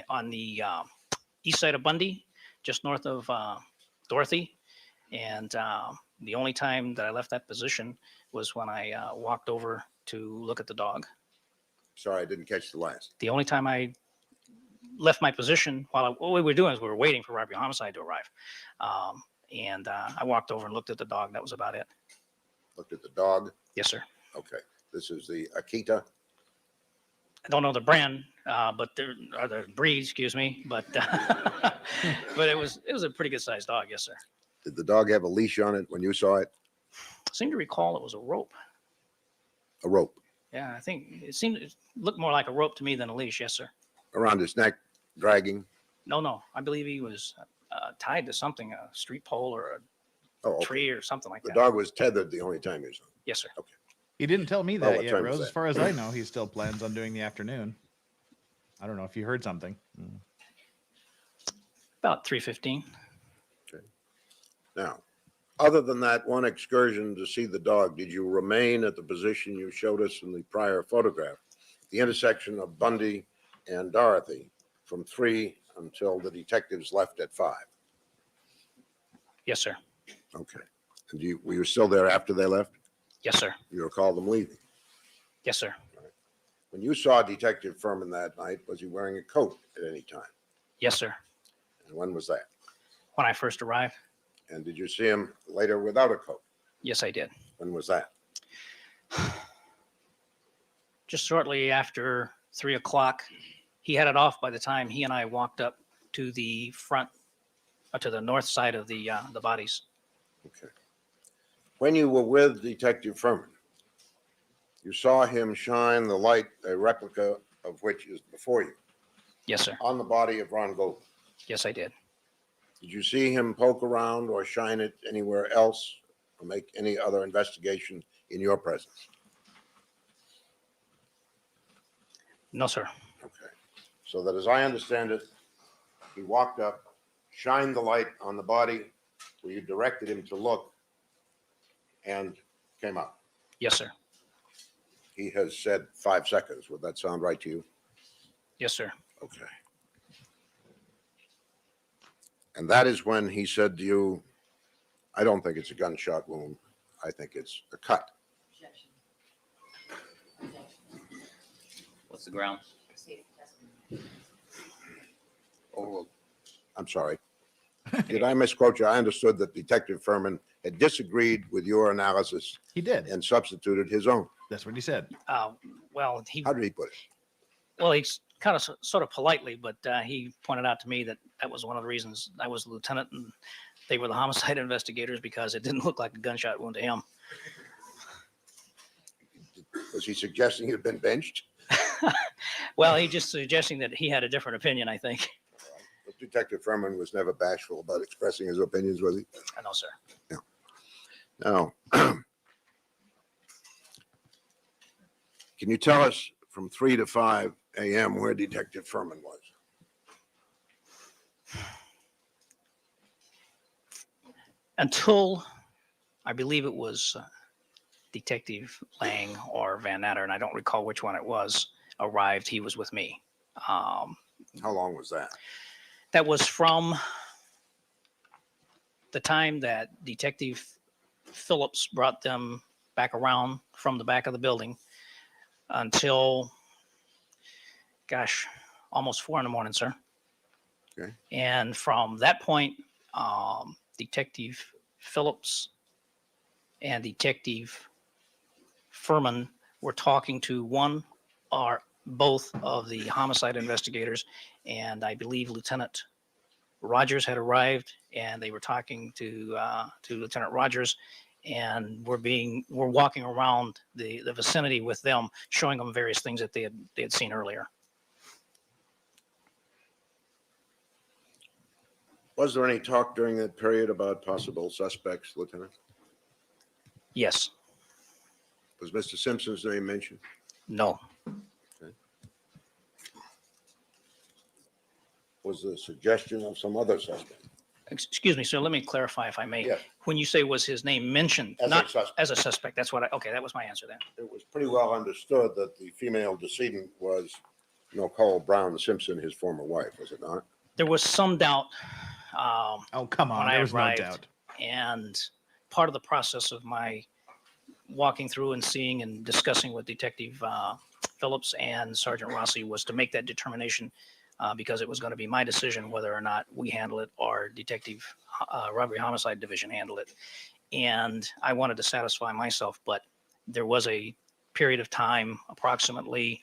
Speaker 3: on the east side of Bundy, just north of Dorothy. And the only time that I left that position was when I walked over to look at the dog.
Speaker 7: Sorry, I didn't catch the last.
Speaker 3: The only time I left my position what we were doing is we were waiting for robbery homicide to arrive. And I walked over and looked at the dog. That was about it.
Speaker 7: Looked at the dog.
Speaker 3: Yes, sir.
Speaker 7: Okay. This is the Akita.
Speaker 3: I don't know the brand, but there are the breed, excuse me. But but it was a pretty good sized dog. Yes, sir.
Speaker 7: Did the dog have a leash on it when you saw it?
Speaker 3: I seem to recall it was a rope.
Speaker 7: A rope
Speaker 3: Yeah, I think it looked more like a rope to me than a leash. Yes, sir.
Speaker 7: around his neck, dragging?
Speaker 3: No. I believe he was tied to something, a street pole or
Speaker 7: Oh,
Speaker 3: a
Speaker 7: okay.
Speaker 3: tree or something like
Speaker 7: The
Speaker 3: that.
Speaker 7: dog was tethered the only time you saw him.
Speaker 3: Yes, sir.
Speaker 2: He didn't tell me
Speaker 7: Well,
Speaker 2: that
Speaker 7: what
Speaker 2: yet,
Speaker 7: time was
Speaker 2: Rose.
Speaker 7: that?
Speaker 2: As far as I know, he still plans on doing the afternoon. I don't know if you heard something.
Speaker 3: About 3:15.
Speaker 7: Now, other than that one excursion to see the dog, did you remain at the position you showed us in the prior photograph, the intersection of Bundy and Dorothy, from 3 until the detectives left at 5?
Speaker 3: Yes, sir.
Speaker 7: Okay. And were you still there after they left?
Speaker 3: Yes, sir.
Speaker 7: You recall them leaving?
Speaker 3: Yes, sir.
Speaker 7: When you saw Detective Furman that night, was he wearing a coat at any time?
Speaker 3: Yes, sir.
Speaker 7: And when was that?
Speaker 3: When I first arrived.
Speaker 7: And did you see him later without a coat?
Speaker 3: Yes, I did.
Speaker 7: When was that?
Speaker 3: Just shortly after 3 o'clock. He had it off by the time he and I walked up to the front, to the north side of the bodies.
Speaker 7: Okay. When you were with Detective Furman, you saw him shine the light, a replica of which is before you,
Speaker 3: Yes, sir.
Speaker 7: on the body of Ron Goldman.
Speaker 3: Yes, I did.
Speaker 7: Did you see him poke around or shine it anywhere else or make any other investigation in your presence?
Speaker 3: No, sir.
Speaker 7: Okay. So that as I understand it, he walked up, shined the light on the body where you directed him to look, and came up.
Speaker 3: Yes, sir.
Speaker 7: He has said 5 seconds. Would that sound right to you?
Speaker 3: Yes, sir.
Speaker 7: Okay. And that is when he said to you, I don't think it's a gunshot wound. I think it's a cut.
Speaker 6: What's the ground? Overruled.
Speaker 7: I'm sorry. Did I misquote you? I understood that Detective Furman had disagreed with your analysis
Speaker 2: He did.
Speaker 7: and substituted his own.
Speaker 2: That's what he said.
Speaker 3: Well,
Speaker 7: How did he put it?
Speaker 3: he's kind of sort of politely, but he pointed out to me that was one of the reasons I was a lieutenant and they were the homicide investigators, because it didn't look like a gunshot wound to him.
Speaker 7: Was he suggesting you'd been benched?
Speaker 3: Well, he just suggesting that he had a different opinion, I think.
Speaker 7: But Detective Furman was never bashful about expressing his opinions, was he?
Speaker 3: I know, sir.
Speaker 7: Now, can you tell us from 3 to 5 a.m. where Detective Furman was?
Speaker 3: Until I believe it was Detective Lang or Van Natter, and I don't recall which one it was, arrived, he was with me.
Speaker 7: How long was that?
Speaker 3: That was from the time that Detective Phillips brought them back around from the back of the building until, gosh, almost 4 a.m, sir.
Speaker 7: Okay.
Speaker 3: And from that point, Detective Phillips and Detective Furman were talking to one or both of the homicide investigators, and I believe Lieutenant Rogers had arrived, and they were talking to Lieutenant Rogers, and we're walking around the vicinity with them, showing them various things that they had seen earlier.
Speaker 7: Was there any talk during that period about possible suspects, Lieutenant?
Speaker 3: Yes.
Speaker 7: Was Mr. Simpson's name mentioned?
Speaker 3: No.
Speaker 7: Was the suggestion of some other suspect?
Speaker 3: Excuse me, sir. Let me clarify, if I may.
Speaker 7: Yes.
Speaker 3: When you say was his name mentioned,
Speaker 7: As a
Speaker 3: not
Speaker 7: suspect.
Speaker 3: as a suspect, that's what okay, that was my answer then.
Speaker 7: It was pretty well understood that the female decedent was Nicole Brown Simpson, his former wife, was it not?
Speaker 3: There was some doubt.
Speaker 2: Oh, come on.
Speaker 3: When I
Speaker 2: There was no
Speaker 3: arrived,
Speaker 2: doubt.
Speaker 3: And part of the process of my walking through and seeing and discussing with Detective Phillips and Sergeant Rossi was to make that determination, because it was going to be my decision whether or not we handle it or Detective Robbery Homicide Division handle it. And I wanted to satisfy myself, but there was a period of time, approximately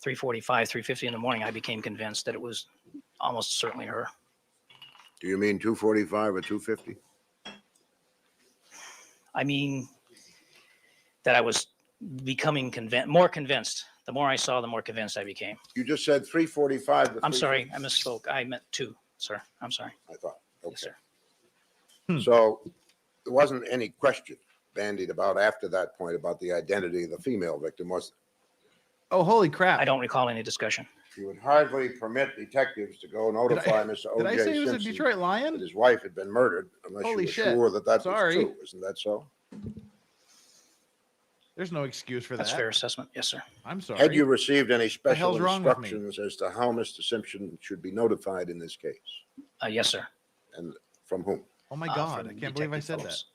Speaker 3: 3:45, 3:50 in the morning, I became convinced that it was almost certainly her.
Speaker 7: Do you mean 2:45 or 2:50?
Speaker 3: I mean that I was becoming more convinced. The more I saw, the more convinced I became.
Speaker 7: You just said 3:45 to
Speaker 3: I'm sorry,
Speaker 7: 3:50.
Speaker 3: I misspoke. I meant 2, sir. I'm sorry.
Speaker 7: I thought,
Speaker 3: Yes,
Speaker 7: okay.
Speaker 3: sir.
Speaker 7: So there wasn't any question bandied about after that point about the identity of the female victim, was there?
Speaker 2: Oh, holy crap.
Speaker 3: I don't recall any discussion.
Speaker 7: You would hardly permit detectives to go notify Mr.
Speaker 2: Did I say
Speaker 7: OJ
Speaker 2: he was a
Speaker 7: Simpson
Speaker 2: Detroit
Speaker 7: that
Speaker 2: Lion?
Speaker 7: his wife had been murdered unless
Speaker 2: Holy
Speaker 7: you were
Speaker 2: shit.
Speaker 7: sure that that
Speaker 2: Sorry.
Speaker 7: was true. Isn't that so?
Speaker 2: There's no excuse for
Speaker 3: That's
Speaker 2: that.
Speaker 3: fair assessment. Yes, sir.
Speaker 2: I'm sorry.
Speaker 7: Had you received any special
Speaker 2: hell's wrong with me?
Speaker 7: instructions as to how Mr. Simpson should be notified in this case?
Speaker 3: Yes, sir.
Speaker 7: And from whom?
Speaker 2: Oh my
Speaker 3: From
Speaker 2: God. I can't believe I
Speaker 3: Detective
Speaker 2: said
Speaker 3: Phillips.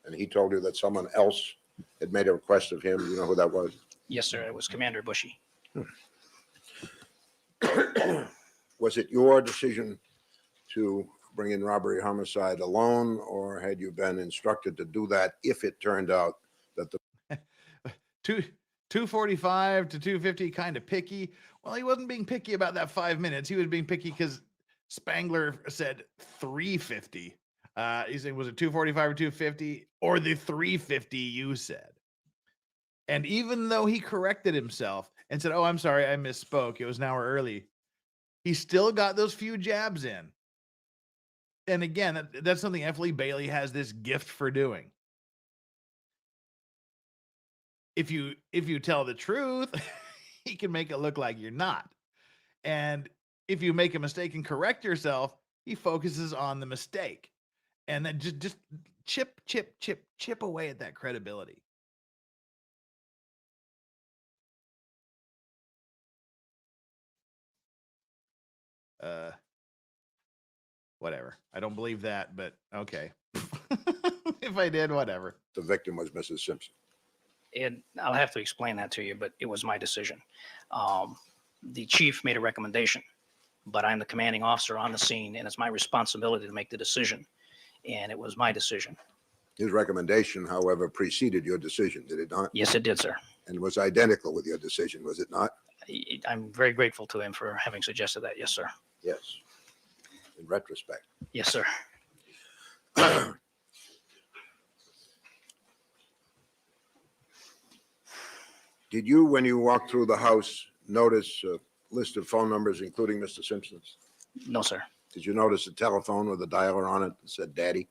Speaker 7: And he told you that someone else had made a request of him. Do you know who that was?
Speaker 3: Yes, sir. It was Commander Bushy.
Speaker 7: Was it your decision to bring in robbery homicide alone, or had you been instructed to do that if it turned out that the
Speaker 2: 245 to 250, kind of picky. Well, he wasn't being picky about that 5 minutes. He was being picky because Spangler said 350. He said, was it 245 or 250 or the 350 you said? And even though he corrected himself and said, oh, I'm sorry, I misspoke, it was an hour early, he still got those few jabs in. And again, that's something F. Lee Bailey has this gift for doing. If you tell the truth, he can make it look like you're not. And if you make a mistake and correct yourself, he focuses on the mistake. And then just chip away at that credibility. Whatever. I don't believe that, but okay. If I did, whatever.
Speaker 7: the victim was Mrs. Simpson?
Speaker 3: And I'll have to explain that to you, but it was my decision. The chief made a recommendation, but I'm the commanding officer on the scene, and it's my responsibility to make the decision. And it was my decision.
Speaker 7: His recommendation, however, preceded your decision, did it not?
Speaker 3: Yes, it did, sir.
Speaker 7: And was identical with your decision, was it not?
Speaker 3: I'm very grateful to him for having suggested that. Yes, sir.
Speaker 7: Yes. In retrospect.
Speaker 3: Yes, sir.
Speaker 7: Did you, when you walked through the house, notice a list of phone numbers, including Mr. Simpson's?
Speaker 3: No, sir.
Speaker 7: Did you notice a telephone with a dialer on it that said Daddy?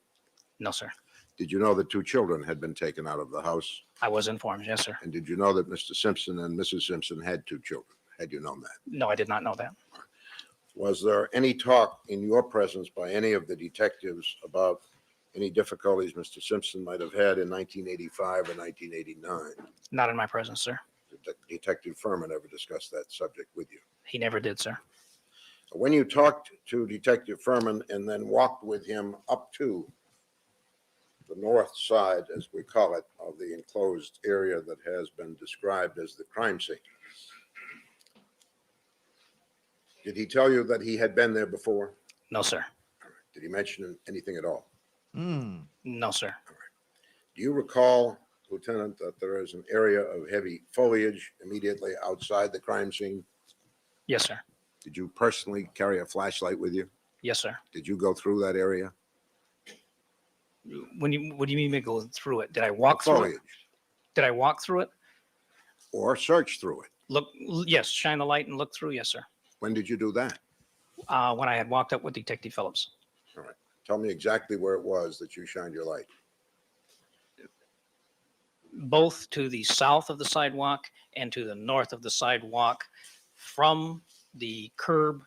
Speaker 3: No, sir.
Speaker 7: Did you know that 2 children had been taken out of the house?
Speaker 3: I was informed. Yes, sir.
Speaker 7: And did you know that Mr. Simpson and Mrs. Simpson had 2 children? Had you known that?
Speaker 3: No, I did not know that.
Speaker 7: Was there any talk in your presence by any of the detectives about any difficulties Mr. Simpson might have had in 1985 or 1989?
Speaker 3: Not in my presence, sir.
Speaker 7: Did Detective Furman ever discuss that subject with you?
Speaker 3: He never did, sir.
Speaker 7: When you talked to Detective Furman and then walked with him up to the north side, as we call it, of the enclosed area that has been described as the crime scene, did he tell you that he had been there before?
Speaker 3: No, sir.
Speaker 7: Did he mention anything at all?
Speaker 3: No, sir.
Speaker 7: Do you recall Lieutenant, that there is an area of heavy foliage immediately outside the crime scene?
Speaker 3: Yes, sir.
Speaker 7: Did you personally carry a flashlight with you?
Speaker 3: Yes, sir.
Speaker 7: Did you go through that area?
Speaker 3: What do you mean by go through it? Did I walk through it?
Speaker 7: Foliage,
Speaker 3: Did I walk through it?
Speaker 7: or search through it?
Speaker 3: Look, yes, shine the light and look through. Yes, sir.
Speaker 7: When did you do that?
Speaker 3: When I had walked up with Detective Phillips.
Speaker 7: All right. Tell me exactly where it was that you shined your light.
Speaker 3: Both to the south of the sidewalk and to the north of the sidewalk, from the curb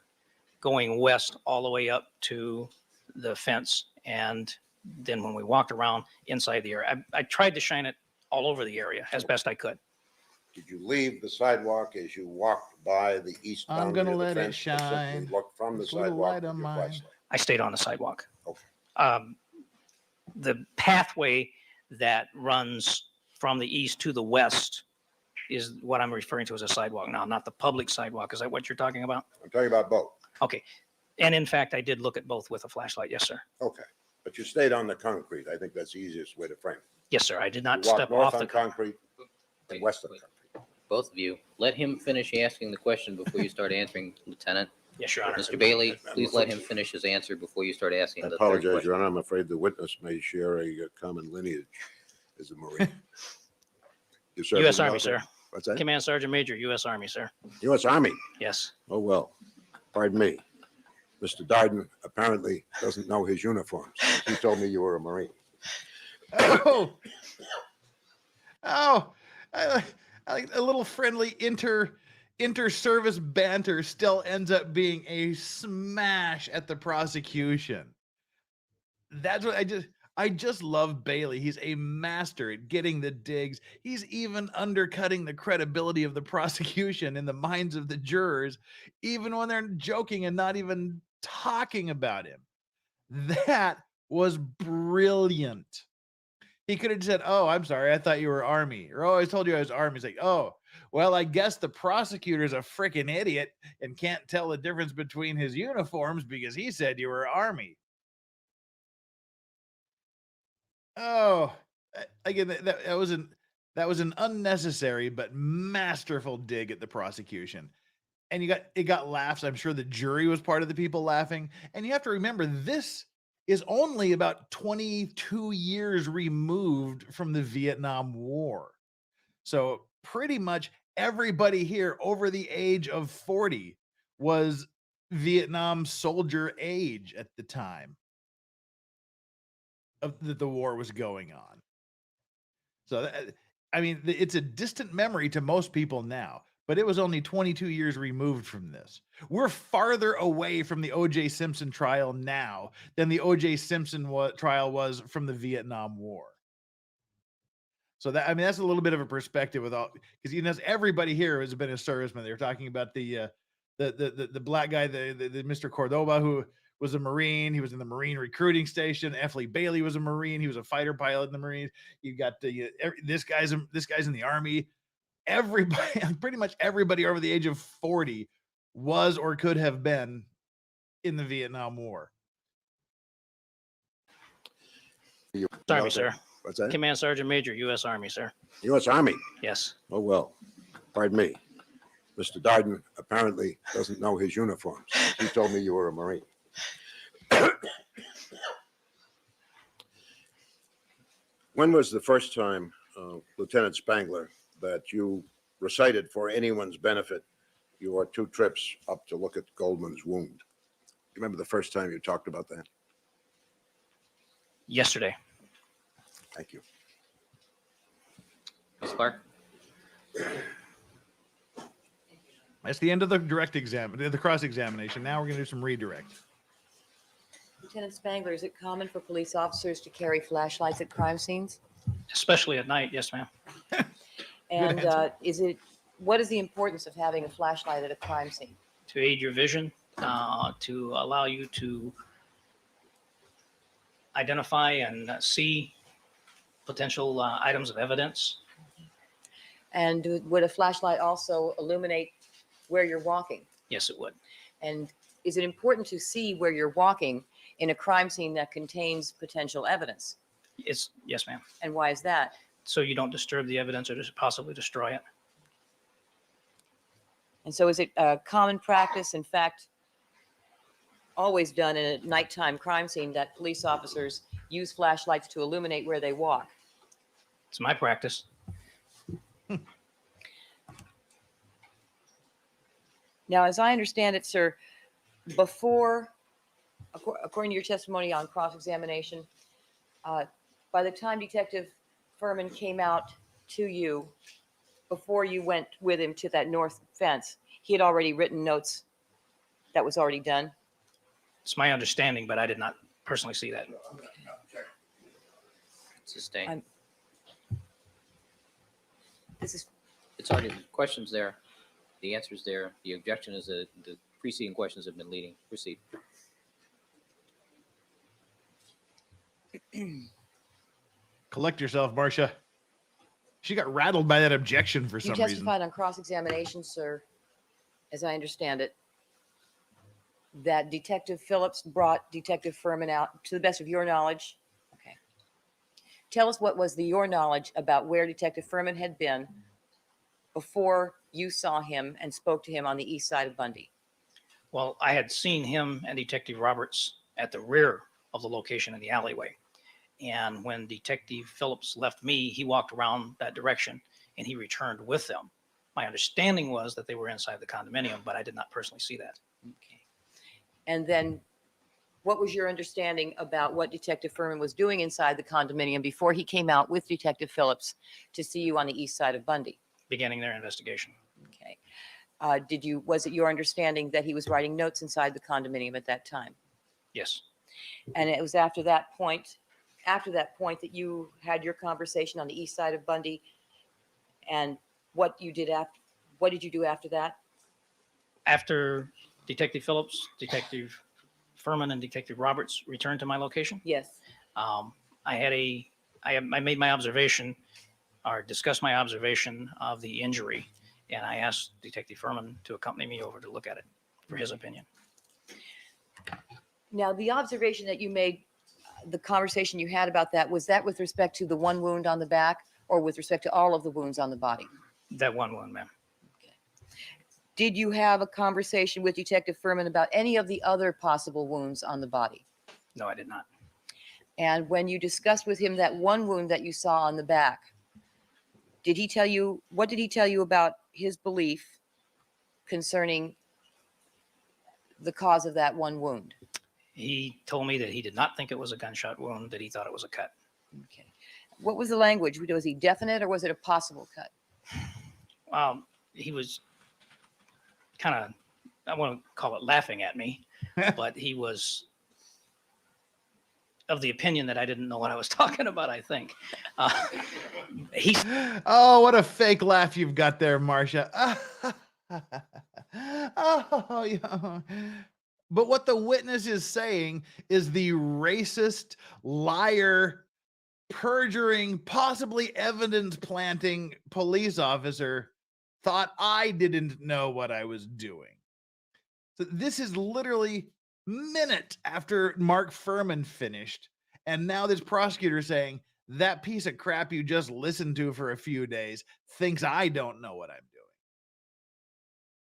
Speaker 3: going west all the way up to the fence. And then when we walked around inside the area, I tried to shine it all over the area as best I could.
Speaker 7: Did you leave the sidewalk as you walked by the east
Speaker 2: I'm
Speaker 7: boundary
Speaker 2: gonna
Speaker 7: of the
Speaker 2: let it
Speaker 7: fence, or simply
Speaker 2: shine.
Speaker 7: looked from the
Speaker 2: This little
Speaker 7: sidewalk
Speaker 2: light
Speaker 7: with
Speaker 2: of
Speaker 7: your
Speaker 2: mine.
Speaker 7: flashlight?
Speaker 3: I stayed on the sidewalk.
Speaker 7: Okay.
Speaker 3: The pathway that runs from the east to the west is what I'm referring to as a sidewalk now, not the public sidewalk. Is that what you're talking about?
Speaker 7: I'm talking about both.
Speaker 3: Okay. And in fact, I did look at both with a flashlight. Yes, sir.
Speaker 7: Okay. But you stayed on the concrete. I think that's the easiest way to frame it.
Speaker 3: Yes, sir. I did
Speaker 7: You
Speaker 3: not
Speaker 7: walked
Speaker 3: step
Speaker 7: north
Speaker 3: off
Speaker 7: on
Speaker 3: the.
Speaker 7: concrete and west on concrete.
Speaker 6: Both of you, let him finish asking the question before you start answering, Lieutenant.
Speaker 3: Yes, Your Honor.
Speaker 6: Mr. Bailey, please let him finish his answer before you start asking
Speaker 7: I
Speaker 6: the third
Speaker 7: apologize,
Speaker 6: question.
Speaker 7: Your Honor. I'm afraid the witness may share a common lineage as a Marine. You served
Speaker 3: U.S.
Speaker 7: in the
Speaker 3: Army,
Speaker 7: military?
Speaker 3: sir.
Speaker 7: What's that?
Speaker 3: Command Sergeant Major, U.S. Army, sir.
Speaker 7: U.S. Army.
Speaker 3: Yes.
Speaker 7: Oh, well, pardon me. Mr. Darden apparently doesn't know his uniforms. He told me you were a Marine.
Speaker 2: Oh, oh, I like a little friendly inter-service banter still ends up being a smash at the prosecution. That's what I just love Bailey. He's a master at getting the digs. He's even undercutting the credibility of the prosecution in the minds of the jurors, even when they're joking and not even talking about him. That was brilliant. He could have said, "Oh, I'm sorry, I thought you were Army," or "Oh, I told you I was Army." He's like, "Oh, well, I guess the prosecutor's a freaking idiot and can't tell the difference between his uniforms because he said you were Army." Oh, again, that was an unnecessary but masterful dig at the prosecution. And it got laughs. I'm sure the jury was part of the people laughing. And you have to remember, this is only about 22 years removed from the Vietnam War. So pretty much everybody here over the age of 40 was Vietnam soldier age at the time that the war was going on. So, I mean, it's a distant memory to most people now, but it was only 22 years removed from this. We're farther away from the OJ Simpson trial now than the OJ Simpson trial was from the Vietnam War. So that, I mean, that's a little bit of a perspective with all, because everybody here has been a serviceman. They're talking about the black guy, the Mr. Cordoba, who was a Marine. He was in the Marine recruiting station. F. Lee Bailey was a Marine. He was a fighter pilot in the Marines. You got this guy's in the Army. Everybody, pretty much everybody over the age of 40 was or could have been in the Vietnam War.
Speaker 3: Army, sir.
Speaker 7: What's that?
Speaker 3: Command Sergeant Major, U.S. Army, sir.
Speaker 7: U.S. Army.
Speaker 3: Yes.
Speaker 7: Oh, well, pardon me. Mr. Darden apparently doesn't know his uniforms. He told me you were a Marine. When was the first time, Lieutenant Spangler, that you recited for anyone's benefit your 2 trips up to look at Goldman's wound? You remember the first time you talked about that?
Speaker 3: Yesterday.
Speaker 7: Thank you.
Speaker 6: Ms. Clark?
Speaker 2: That's the end of the the cross-examination. Now we're going to do some redirect.
Speaker 4: Lieutenant Spangler, is it common for police officers to carry flashlights at crime scenes?
Speaker 3: Especially at night. Yes, ma'am.
Speaker 4: And
Speaker 2: answer.
Speaker 4: what is the importance of having a flashlight at a crime scene?
Speaker 3: To aid your vision, to allow you to identify and see potential items of evidence.
Speaker 4: And would a flashlight also illuminate where you're walking?
Speaker 3: Yes, it would.
Speaker 4: And is it important to see where you're walking in a crime scene that contains potential evidence?
Speaker 3: Yes, ma'am.
Speaker 4: And why is that?
Speaker 3: so you don't disturb the evidence or just possibly destroy it.
Speaker 4: And so is it a common practice, in fact, always done in a nighttime crime scene, that police officers use flashlights to illuminate where they walk?
Speaker 3: It's my practice.
Speaker 4: Now, as I understand it, sir, before, according to your testimony on cross-examination, by the time Detective Furman came out to you, before you went with him to that north fence, he had already written notes. That was already done?
Speaker 3: It's my understanding, but I did not personally see that.
Speaker 6: Sustained.
Speaker 4: This is,
Speaker 6: It's already, the question's there. The answer's there. The objection is that the preceding questions have been leading. Proceed.
Speaker 2: Collect yourself, Marcia. She got rattled by that objection for
Speaker 4: you
Speaker 2: some reason.
Speaker 4: testified on cross-examination, sir, as I understand it, that Detective Phillips brought Detective Furman out, to the best of your knowledge. Okay. Tell us what was your knowledge about where Detective Furman had been before you saw him and spoke to him on the east side of Bundy.
Speaker 3: Well, I had seen him and Detective Roberts at the rear of the location in the alleyway. And when Detective Phillips left me, he walked around that direction and he returned with them. My understanding was that they were inside the condominium, but I did not personally see that.
Speaker 4: Okay. And then what was your understanding about what Detective Furman was doing inside the condominium before he came out with Detective Phillips to see you on the east side of Bundy?
Speaker 3: Beginning their investigation.
Speaker 4: Okay. Was it your understanding that he was writing notes inside the condominium at that time?
Speaker 3: Yes.
Speaker 4: And it was after that point that you had your conversation on the east side of Bundy, and what did you do after that?
Speaker 3: After Detective Phillips, Detective Furman, and Detective Roberts returned to my location,
Speaker 4: Yes.
Speaker 3: I made my observation or discussed my observation of the injury, and I asked Detective Furman to accompany me over to look at it for his opinion.
Speaker 4: Now, the observation that you made, the conversation you had about that, was that with respect to the one wound on the back or with respect to all of the wounds on the body?
Speaker 3: That one wound, ma'am.
Speaker 4: Did you have a conversation with Detective Furman about any of the other possible wounds on the body?
Speaker 3: No, I did not.
Speaker 4: And when you discussed with him that one wound that you saw on the back, what did he tell you about his belief concerning the cause of that one wound?
Speaker 3: He told me that he did not think it was a gunshot wound, that he thought it was a cut.
Speaker 4: Okay. What was the language? Was he definite or was it a possible cut?
Speaker 3: He was kind of, I want to call it laughing at me, but he was of the opinion that I didn't know what I was talking about, I think.
Speaker 2: Oh, what a fake laugh you've got there, Marcia. Oh, yeah. But what the witness is saying is the racist, liar, perjuring, possibly evidence planting police officer thought I didn't know what I was doing. So this is literally minutes after Mark Furman finished. And now this prosecutor saying that piece of crap you just listened to for a few days thinks I don't know what I'm doing.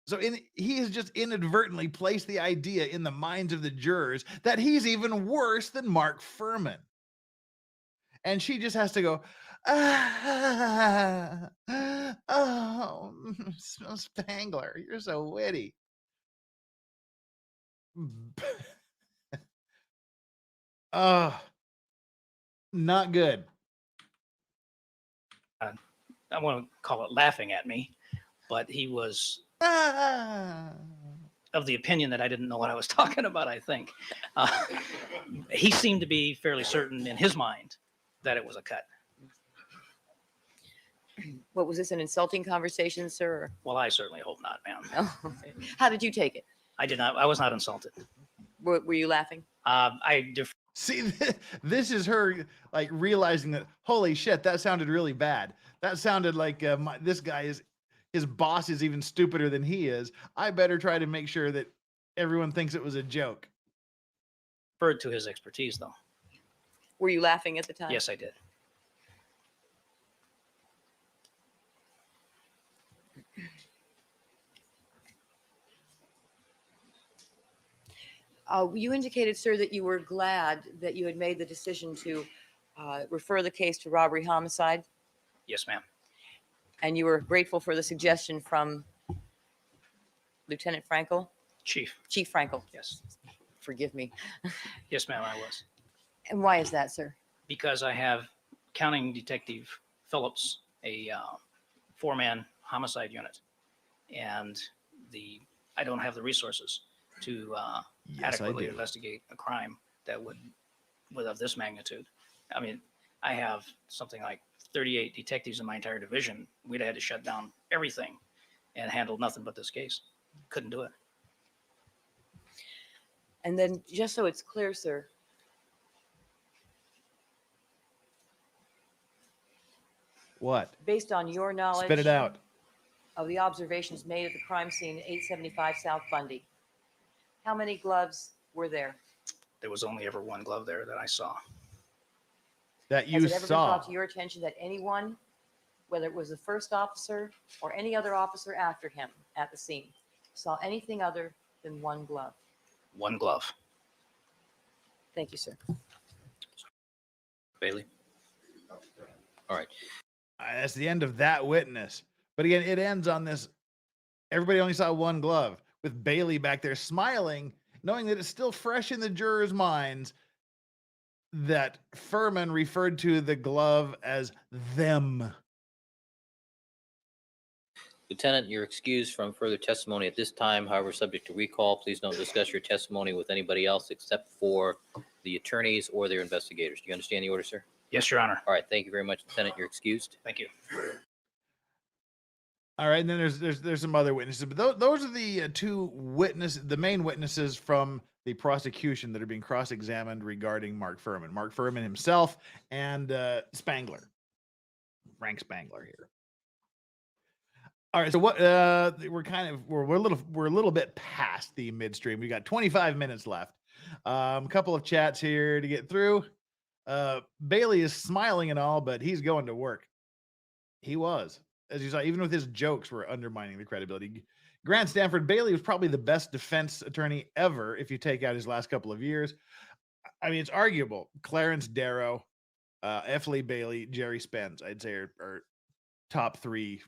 Speaker 2: So he has just inadvertently placed the idea in the minds of the jurors that he's even worse than Mark Furman. And she just has to go, oh, Spangler, you're so witty. Oh, not good.
Speaker 3: I want to call it laughing at me, but he was of the opinion that I didn't know what I was talking about, I think. He seemed to be fairly certain in his mind that it was a cut.
Speaker 4: What was this, an insulting conversation, sir?
Speaker 3: Well, I certainly hope not, ma'am.
Speaker 4: Oh, okay. How did you take it?
Speaker 3: I was not insulted.
Speaker 4: Were you laughing?
Speaker 2: See, this is her like realizing that, holy shit, that sounded really bad. That sounded like this guy his boss is even stupider than he is. I better try to make sure that everyone thinks it was a joke.
Speaker 3: Referred to his expertise, though.
Speaker 4: Were you laughing at the time?
Speaker 3: Yes, I did.
Speaker 4: You indicated, sir, that you were glad that you had made the decision to refer the case to robbery homicide,
Speaker 3: Yes, ma'am.
Speaker 4: and you were grateful for the suggestion from Lieutenant Frankel,
Speaker 3: Chief.
Speaker 4: Chief Frankel.
Speaker 3: Yes.
Speaker 4: Forgive me.
Speaker 3: Yes, ma'am, I was.
Speaker 4: And why is that, sir?
Speaker 3: Because I have counting Detective Phillips, a four-man homicide unit, and I don't have the resources to
Speaker 2: Yes, I
Speaker 3: adequately
Speaker 2: do.
Speaker 3: investigate a crime that would of this magnitude. I mean, I have something like 38 detectives in my entire division. We'd had to shut down everything and handle nothing but this case. Couldn't do it.
Speaker 4: And then, just so it's clear, sir,
Speaker 2: What?
Speaker 4: based on your knowledge
Speaker 2: Spit it out.
Speaker 4: of the observations made at the crime scene, 875 South Bundy, how many gloves were there?
Speaker 3: There was only ever one glove there that I saw.
Speaker 2: That you
Speaker 4: Has it ever been
Speaker 2: saw.
Speaker 4: brought to your attention that anyone, whether it was the first officer or any other officer after him at the scene, saw anything other than one glove?
Speaker 3: One glove.
Speaker 4: Thank you, sir.
Speaker 6: Bailey? All right.
Speaker 2: That's the end of that witness. But again, it ends on this. Everybody only saw one glove, with Bailey back there smiling, knowing that it's still fresh in the jurors' minds that Furman referred to the glove as them.
Speaker 6: Lieutenant, you're excused from further testimony at this time. However, subject to recall, please don't discuss your testimony with anybody else except for the attorneys or their investigators. Do you understand the order, sir?
Speaker 3: Yes, Your Honor.
Speaker 6: All right. Thank you very much, Lieutenant. You're excused.
Speaker 3: Thank you.
Speaker 2: All right, and then there's some other witnesses, but those are the the main witnesses from the prosecution that are being cross-examined regarding Mark Furman. Mark Furman himself and Spangler, Frank Spangler here. All right, so what we're a little bit past the midstream. We got 25 minutes left. A couple of chats here to get through. Bailey is smiling and all, but he's going to work. He was. As you saw, even with his jokes, were undermining the credibility. Grant Stanford Bailey was probably the best defense attorney ever if you take out his last couple of years. I mean, it's arguable. Clarence Darrow, F. Lee Bailey, Jerry Spence, I'd say are top three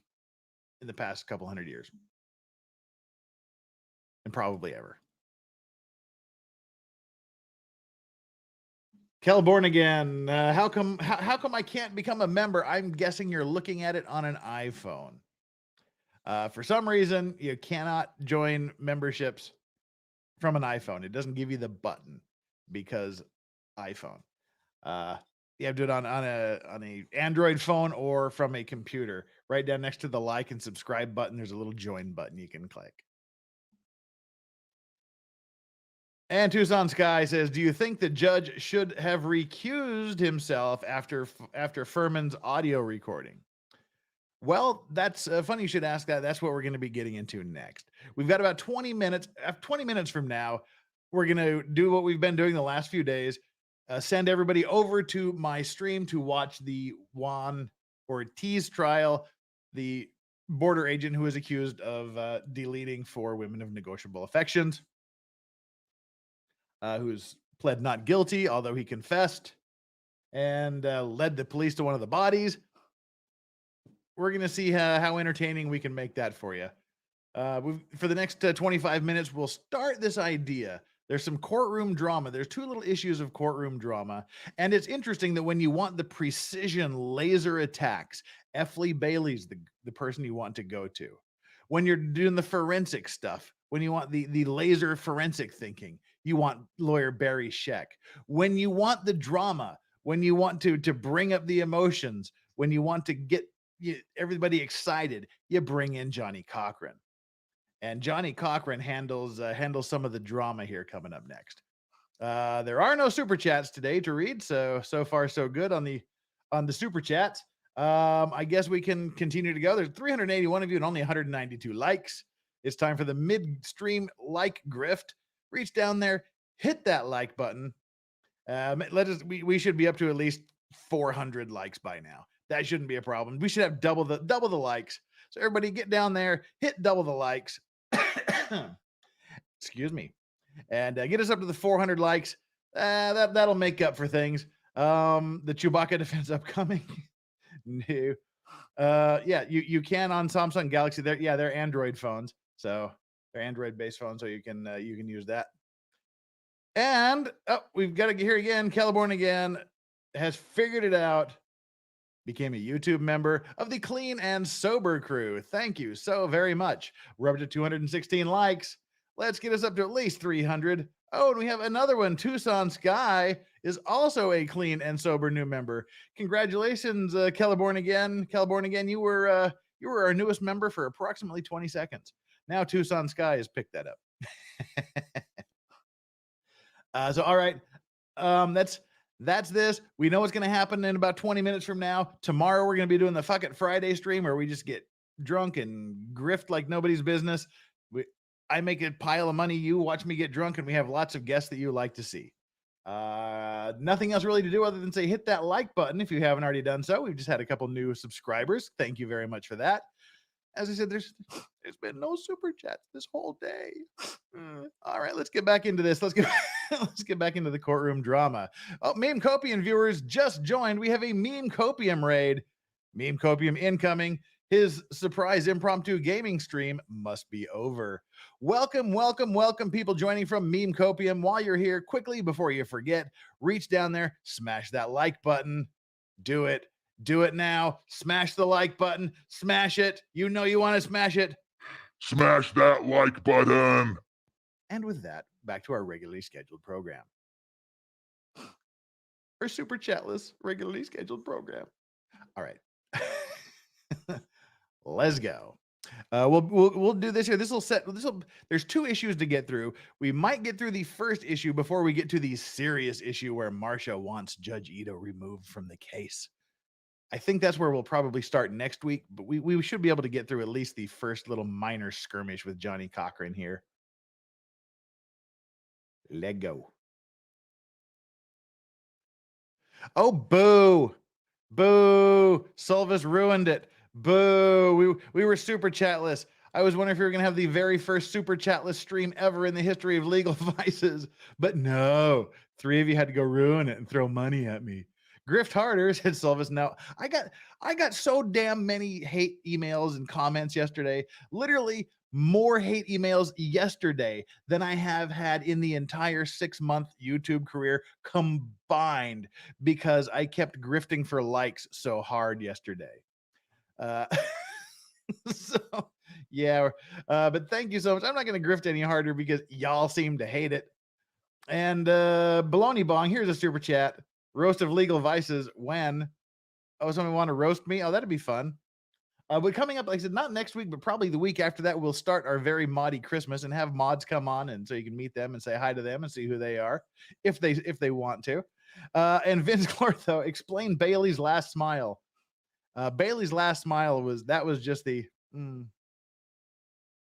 Speaker 2: in the past couple hundred years. And probably ever. Kelborn again. How come I can't become a member? I'm guessing you're looking at it on an iPhone. For some reason, you cannot join memberships from an iPhone. It doesn't give you the button because iPhone. You have to do it on a Android phone or from a computer. Right down next to the like and subscribe button, there's a little join button you can click. And Tucson Sky says, do you think the judge should have recused himself after Furman's audio recording? Well, that's funny you should ask that. That's what we're going to be getting into next. We've got about 20 minutes. 20 minutes from now, we're going to do what we've been doing the last few days. Send everybody over to my stream to watch the Juan Ortiz trial, the border agent who is accused of deleting 4 women of negotiable affections. Who's pled not guilty, although he confessed, and led the police to one of the bodies. We're going to see how entertaining we can make that for you. For the next 25 minutes, we'll start this idea. There's some courtroom drama. There's 2 little issues of courtroom drama. And it's interesting that when you want the precision laser attacks, F. Lee Bailey's the person you want to go to. When you're doing the forensic stuff, when you want the laser forensic thinking, you want lawyer Barry Scheck. When you want the drama, when you want to bring up the emotions, when you want to get everybody excited, you bring in Johnny Cochran. And Johnny Cochran handles some of the drama here coming up next. There are no super chats today to read, so far so good on the super chats. I guess we can continue to go. There's 381 of you and only 192 likes. It's time for the midstream like grift. Reach down there, hit that like button. We should be up to at least 400 likes by now. That shouldn't be a problem. We should have double the likes. So everybody get down there, hit double the likes. Excuse me. and get us up to the 400 likes. That'll make up for things. The Chewbacca defense upcoming. No. Yeah, you can on Samsung Galaxy. They're Android phones, so they're Android based phones, so you can use that. And we've got to get here again. Caliborn again has figured it out. Became a YouTube member of the Clean and Sober crew. Thank you so very much. We're up to 216 likes. Let's get us up to at least 300. Oh, and we have another one. Tucson Sky is also a Clean and Sober new member. Congratulations, Caliborn again. Caliborn again, you were our newest member for approximately 20 seconds. Now Tucson Sky has picked that up. So all right, that's this. We know what's going to happen in about 20 minutes from now. Tomorrow, we're going to be doing the Fuck It Friday stream where we just get drunk and grift like nobody's business. I make a pile of money. You watch me get drunk, and we have lots of guests that you like to see. Nothing else really to do other than say hit that like button if you haven't already done so. We've just had a couple new subscribers. Thank you very much for that. As I said, there's been no super chats this whole day. All right, let's get back into this. Let's get back into the courtroom drama. Oh, Meme Copium viewers just joined. We have a Meme Copium raid. Meme Copium incoming. His surprise impromptu gaming stream must be over. Welcome, welcome, welcome, people joining from Meme Copium. While you're here, quickly before you forget, reach down there, smash that like button. Do it. Do it now. Smash the like button. Smash it. You know you want to smash it.
Speaker 8: Smash that like button.
Speaker 2: And with that, back to our regularly scheduled program. Our super chatless, regularly scheduled program. All right. Let's go. We'll do this here. There's two issues to get through. We might get through the first issue before we get to the serious issue where Marcia wants Judge Ito removed from the case. I think that's where we'll probably start next week, but we should be able to get through at least the first little minor skirmish with Johnny Cochran here. Let go. Oh, boo. Boo. Solvis ruined it. Boo. We were super chatless. I was wondering if we were going to have the very first super chatless stream ever in the history of Legal Vices, but no. 3 of you had to go ruin it and throw money at me. Grift harder, said Solvis. Now, I got so damn many hate emails and comments yesterday. Literally more hate emails yesterday than I have had in the entire 6-month YouTube career combined because I kept grifting for likes so hard yesterday. So, yeah. But thank you so much. I'm not going to grift any harder because y'all seem to hate it. And Baloney Bong, here's a super chat. Roast of Legal Vices when? Oh, somebody want to roast me? Oh, that'd be fun. But coming up, like I said, not next week, but probably the week after that, we'll start our very moddy Christmas and have mods come on, and so you can meet them and say hi to them and see who they are, if they want to. And Vince Clortho, explain Bailey's last smile. Bailey's last smile was just the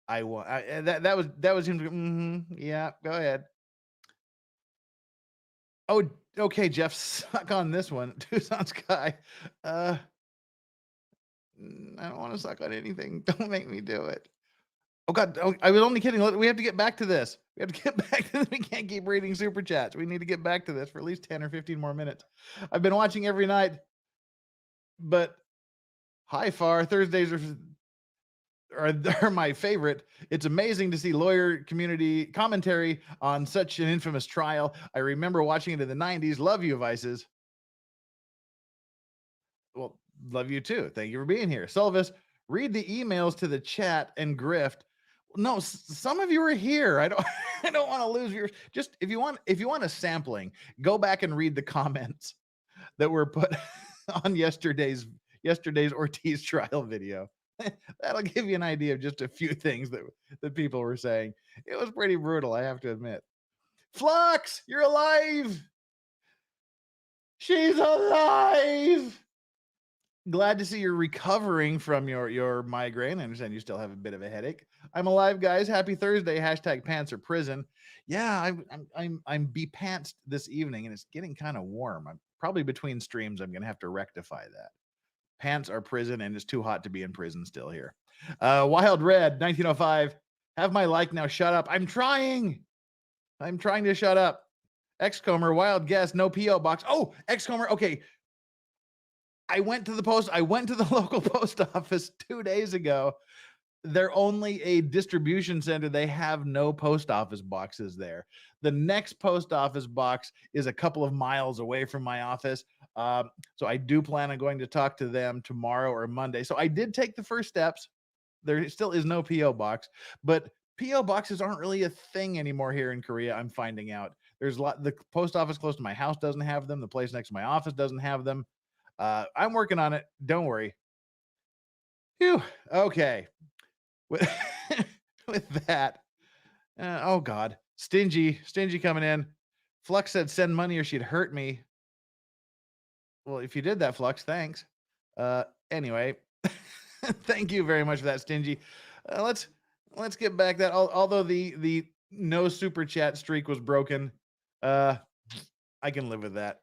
Speaker 2: I want. That was him. Yeah, go ahead. Oh, okay, Jeff, suck on this one. Tucson Sky. I don't want to suck on anything. Don't make me do it. Oh, God. Oh, I was only kidding. We have to get back to this. We have to get back to this. We can't keep reading super chats. We need to get back to this for at least 10 or 15 more minutes. I've been watching every night, but hi, Far. Thursdays are my favorite. It's amazing to see lawyer community commentary on such an infamous trial. I remember watching it in the 90s. Love you, Vices. Well, love you too. Thank you for being here. Solvis, read the emails to the chat and grift. No, some of you are here. I don't want to lose your. Just if you want a sampling, go back and read the comments that were put on yesterday's Ortiz trial video. That'll give you an idea of just a few things that people were saying. It was pretty brutal, I have to admit. Flux, you're alive. She's alive. Glad to see you're recovering from your migraine. I understand you still have a bit of a headache. I'm alive, guys. Happy Thursday. # pants or prison. Yeah, I'm be-pantsed this evening, and it's getting kind of warm. I'm probably between streams. I'm gonna have to rectify that. Pants are prison, and it's too hot to be in prison still here. Wild Red 1905. Have my like now. Shut up. I'm trying. I'm trying to shut up. Excomer, wild guess, no P.O. box. Oh, Excomer. Okay. I went to the local post office 2 days ago. They're only a distribution center. They have no post office boxes there. The next post office box is a couple of miles away from my office. So I do plan on going to talk to them tomorrow or Monday. So I did take the first steps. There still is no P.O. box, but P.O. boxes aren't really a thing anymore here in Korea. I'm finding out there's the post office close to my house doesn't have them. The place next to my office doesn't have them. I'm working on it. Don't worry. Phew. Okay. With, with that, oh God, stingy coming in. Flux said send money or she'd hurt me. Well, if you did that, Flux, thanks. Anyway, thank you very much for that, stingy. Let's get back that. Although the no super chat streak was broken, I can live with that.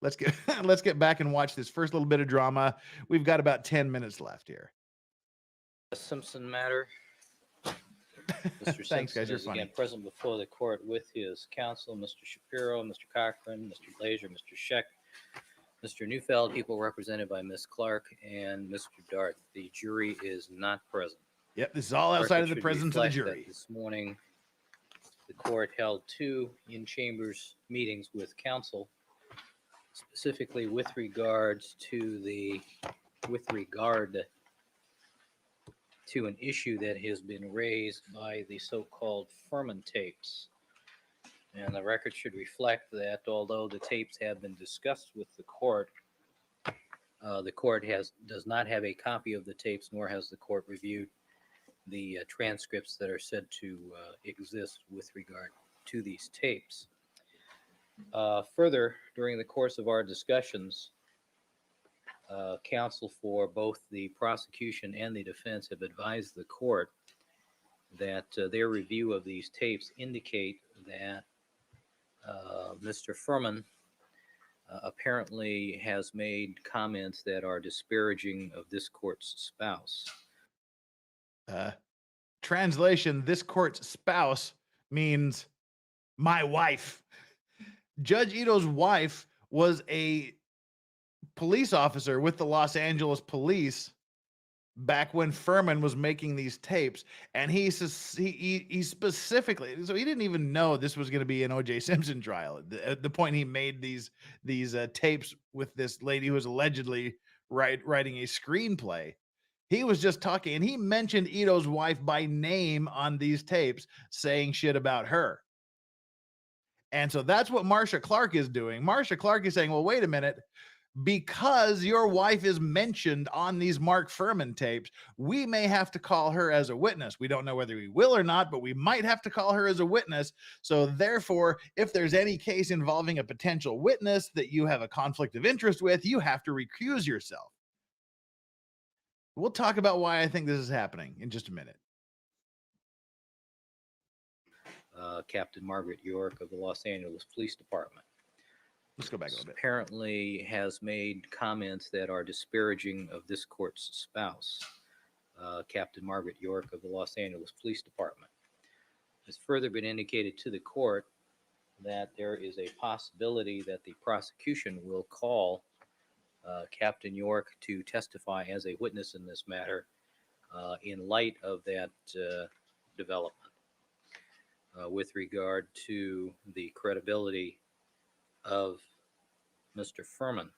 Speaker 2: Let's get back and watch this first little bit of drama. We've got about 10 minutes left here.
Speaker 6: Simpson matter. Mr.
Speaker 2: Thanks,
Speaker 6: Simpson
Speaker 2: guys. You're
Speaker 6: is
Speaker 2: funny.
Speaker 6: again present before the court with his counsel, Mr. Shapiro, Mr. Cochran, Mr. Glazer, Mr. Scheck, Mr. Neufeld, people represented by Ms. Clark and Mr. Dart. The jury is not present.
Speaker 2: Yep, this is all outside of the
Speaker 6: Record should
Speaker 2: presence of the
Speaker 6: reflect that
Speaker 2: jury.
Speaker 6: This morning, the court held 2 in-chambers meetings with counsel, specifically with regard to an issue that has been raised by the so-called Furman tapes. And the record should reflect that although the tapes have been discussed with the court does not have a copy of the tapes, nor has the court reviewed the transcripts that are said to exist with regard to these tapes. Further, during the course of our discussions, counsel for both the prosecution and the defense have advised the court that their review of these tapes indicate that Mr. Furman apparently has made comments that are disparaging of this court's spouse.
Speaker 2: Translation, this court's spouse means my wife. Judge Ito's wife was a police officer with the Los Angeles police back when Furman was making these tapes, and he specifically, so he didn't even know this was going to be an OJ Simpson trial at the point he made these tapes with this lady who was allegedly writing a screenplay. He was just talking, and he mentioned Ito's wife by name on these tapes, saying shit about her. And so that's what Marcia Clark is doing. Marcia Clark is saying, well, wait a minute. Because your wife is mentioned on these Mark Furman tapes, we may have to call her as a witness. We don't know whether we will or not, but we might have to call her as a witness. So therefore, if there's any case involving a potential witness that you have a conflict of interest with, you have to recuse yourself. We'll talk about why I think this is happening in just a minute.
Speaker 6: Captain Margaret York of the Los Angeles Police Department.
Speaker 2: Let's go back a little bit.
Speaker 6: Apparently has made comments that are disparaging of this court's spouse, Captain Margaret York of the Los Angeles Police Department. It's further been indicated to the court that there is a possibility that the prosecution will call Captain York to testify as a witness in this matter in light of that development with regard to the credibility of Mr. Furman.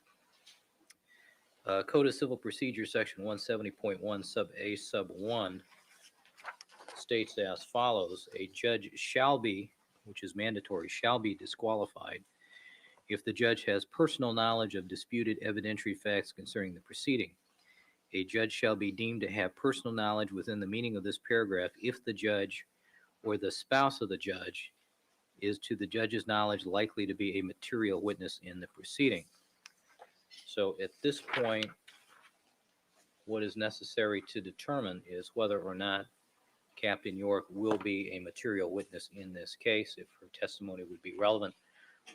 Speaker 6: Code of Civil Procedure Section 170.1 sub A sub 1 states as follows: a judge shall be, which is mandatory, shall be disqualified if the judge has personal knowledge of disputed evidentiary facts concerning the proceeding. A judge shall be deemed to have personal knowledge within the meaning of this paragraph if the judge or the spouse of the judge is to the judge's knowledge likely to be a material witness in the proceeding. So at this point, what is necessary to determine is whether or not Captain York will be a material witness in this case, if her testimony would be relevant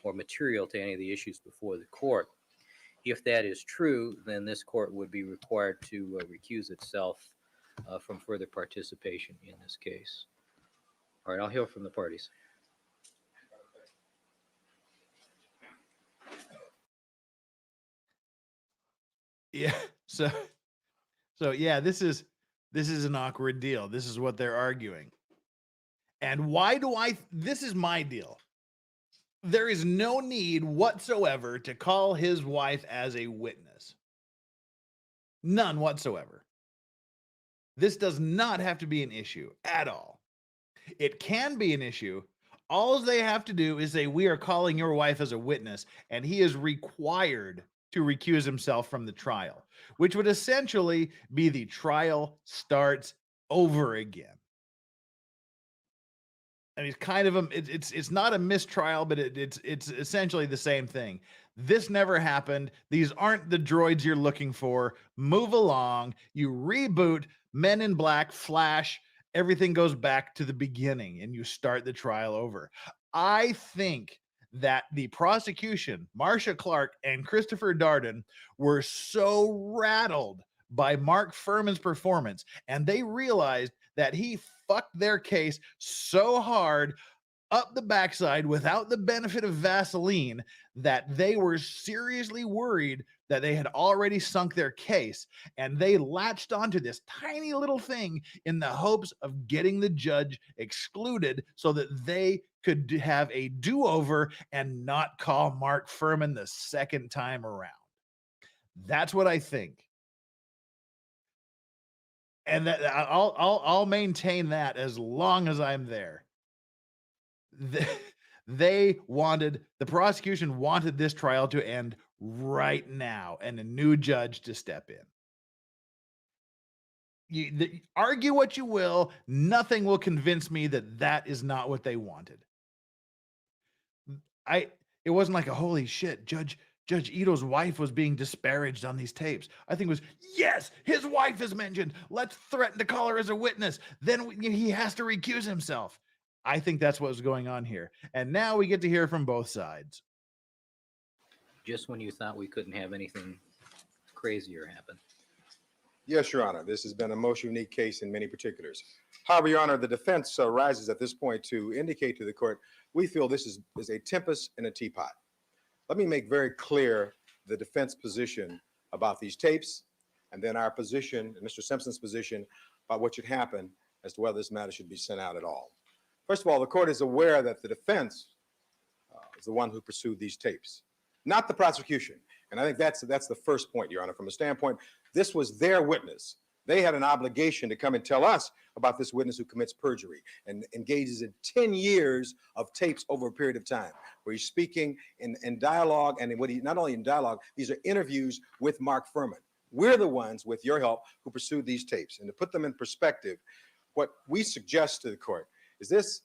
Speaker 6: or material to any of the issues before the court. If that is true, then this court would be required to recuse itself from further participation in this case. All right, I'll hear from the parties.
Speaker 2: Yeah. So yeah, this is an awkward deal. This is what they're arguing. And why do this is my deal. There is no need whatsoever to call his wife as a witness. None whatsoever. This does not have to be an issue at all. It can be an issue. All they have to do is say, we are calling your wife as a witness, and he is required to recuse himself from the trial, which would essentially be the trial starts over again. I mean, it's kind of it's not a mistrial, but it's essentially the same thing. This never happened. These aren't the droids you're looking for. Move along. You reboot Men in Black, Flash. Everything goes back to the beginning, and you start the trial over. I think that the prosecution, Marcia Clark and Christopher Darden, were so rattled by Mark Furman's performance, and they realized that he fucked their case so hard up the backside without the benefit of Vaseline that they were seriously worried that they had already sunk their case, and they latched onto this tiny little thing in the hopes of getting the judge excluded so that they could have a do-over and not call Mark Furman the second time around. That's what I think. And that I'll maintain that as long as I'm there. The prosecution wanted this trial to end right now and a new judge to step in. Argue what you will, nothing will convince me that that is not what they wanted. It wasn't like a holy shit, Judge Ito's wife was being disparaged on these tapes. I think it was, yes, his wife is mentioned. Let's threaten to call her as a witness. Then he has to recuse himself. I think that's what was going on here. And now we get to hear from both sides.
Speaker 6: Just when you thought we couldn't have anything crazier happen.
Speaker 9: Yes, Your Honor. This has been a most unique case in many particulars. However, Your Honor, the defense rises at this point to indicate to the court, we feel this is a tempest in a teapot. Let me make very clear the defense position about these tapes, and then our position, Mr. Simpson's position, about what should happen as to whether this matter should be sent out at all. First of all, the court is aware that the defense is the one who pursued these tapes, not the prosecution. And I think that's the first point, Your Honor. From a standpoint, this was their witness. They had an obligation to come and tell us about this witness who commits perjury and engages in 10 years of tapes over a period of time, where he's speaking in dialogue, and not only in dialogue, these are interviews with Mark Furman. We're the ones, with your help, who pursued these tapes. And to put them in perspective, what we suggest to the court is this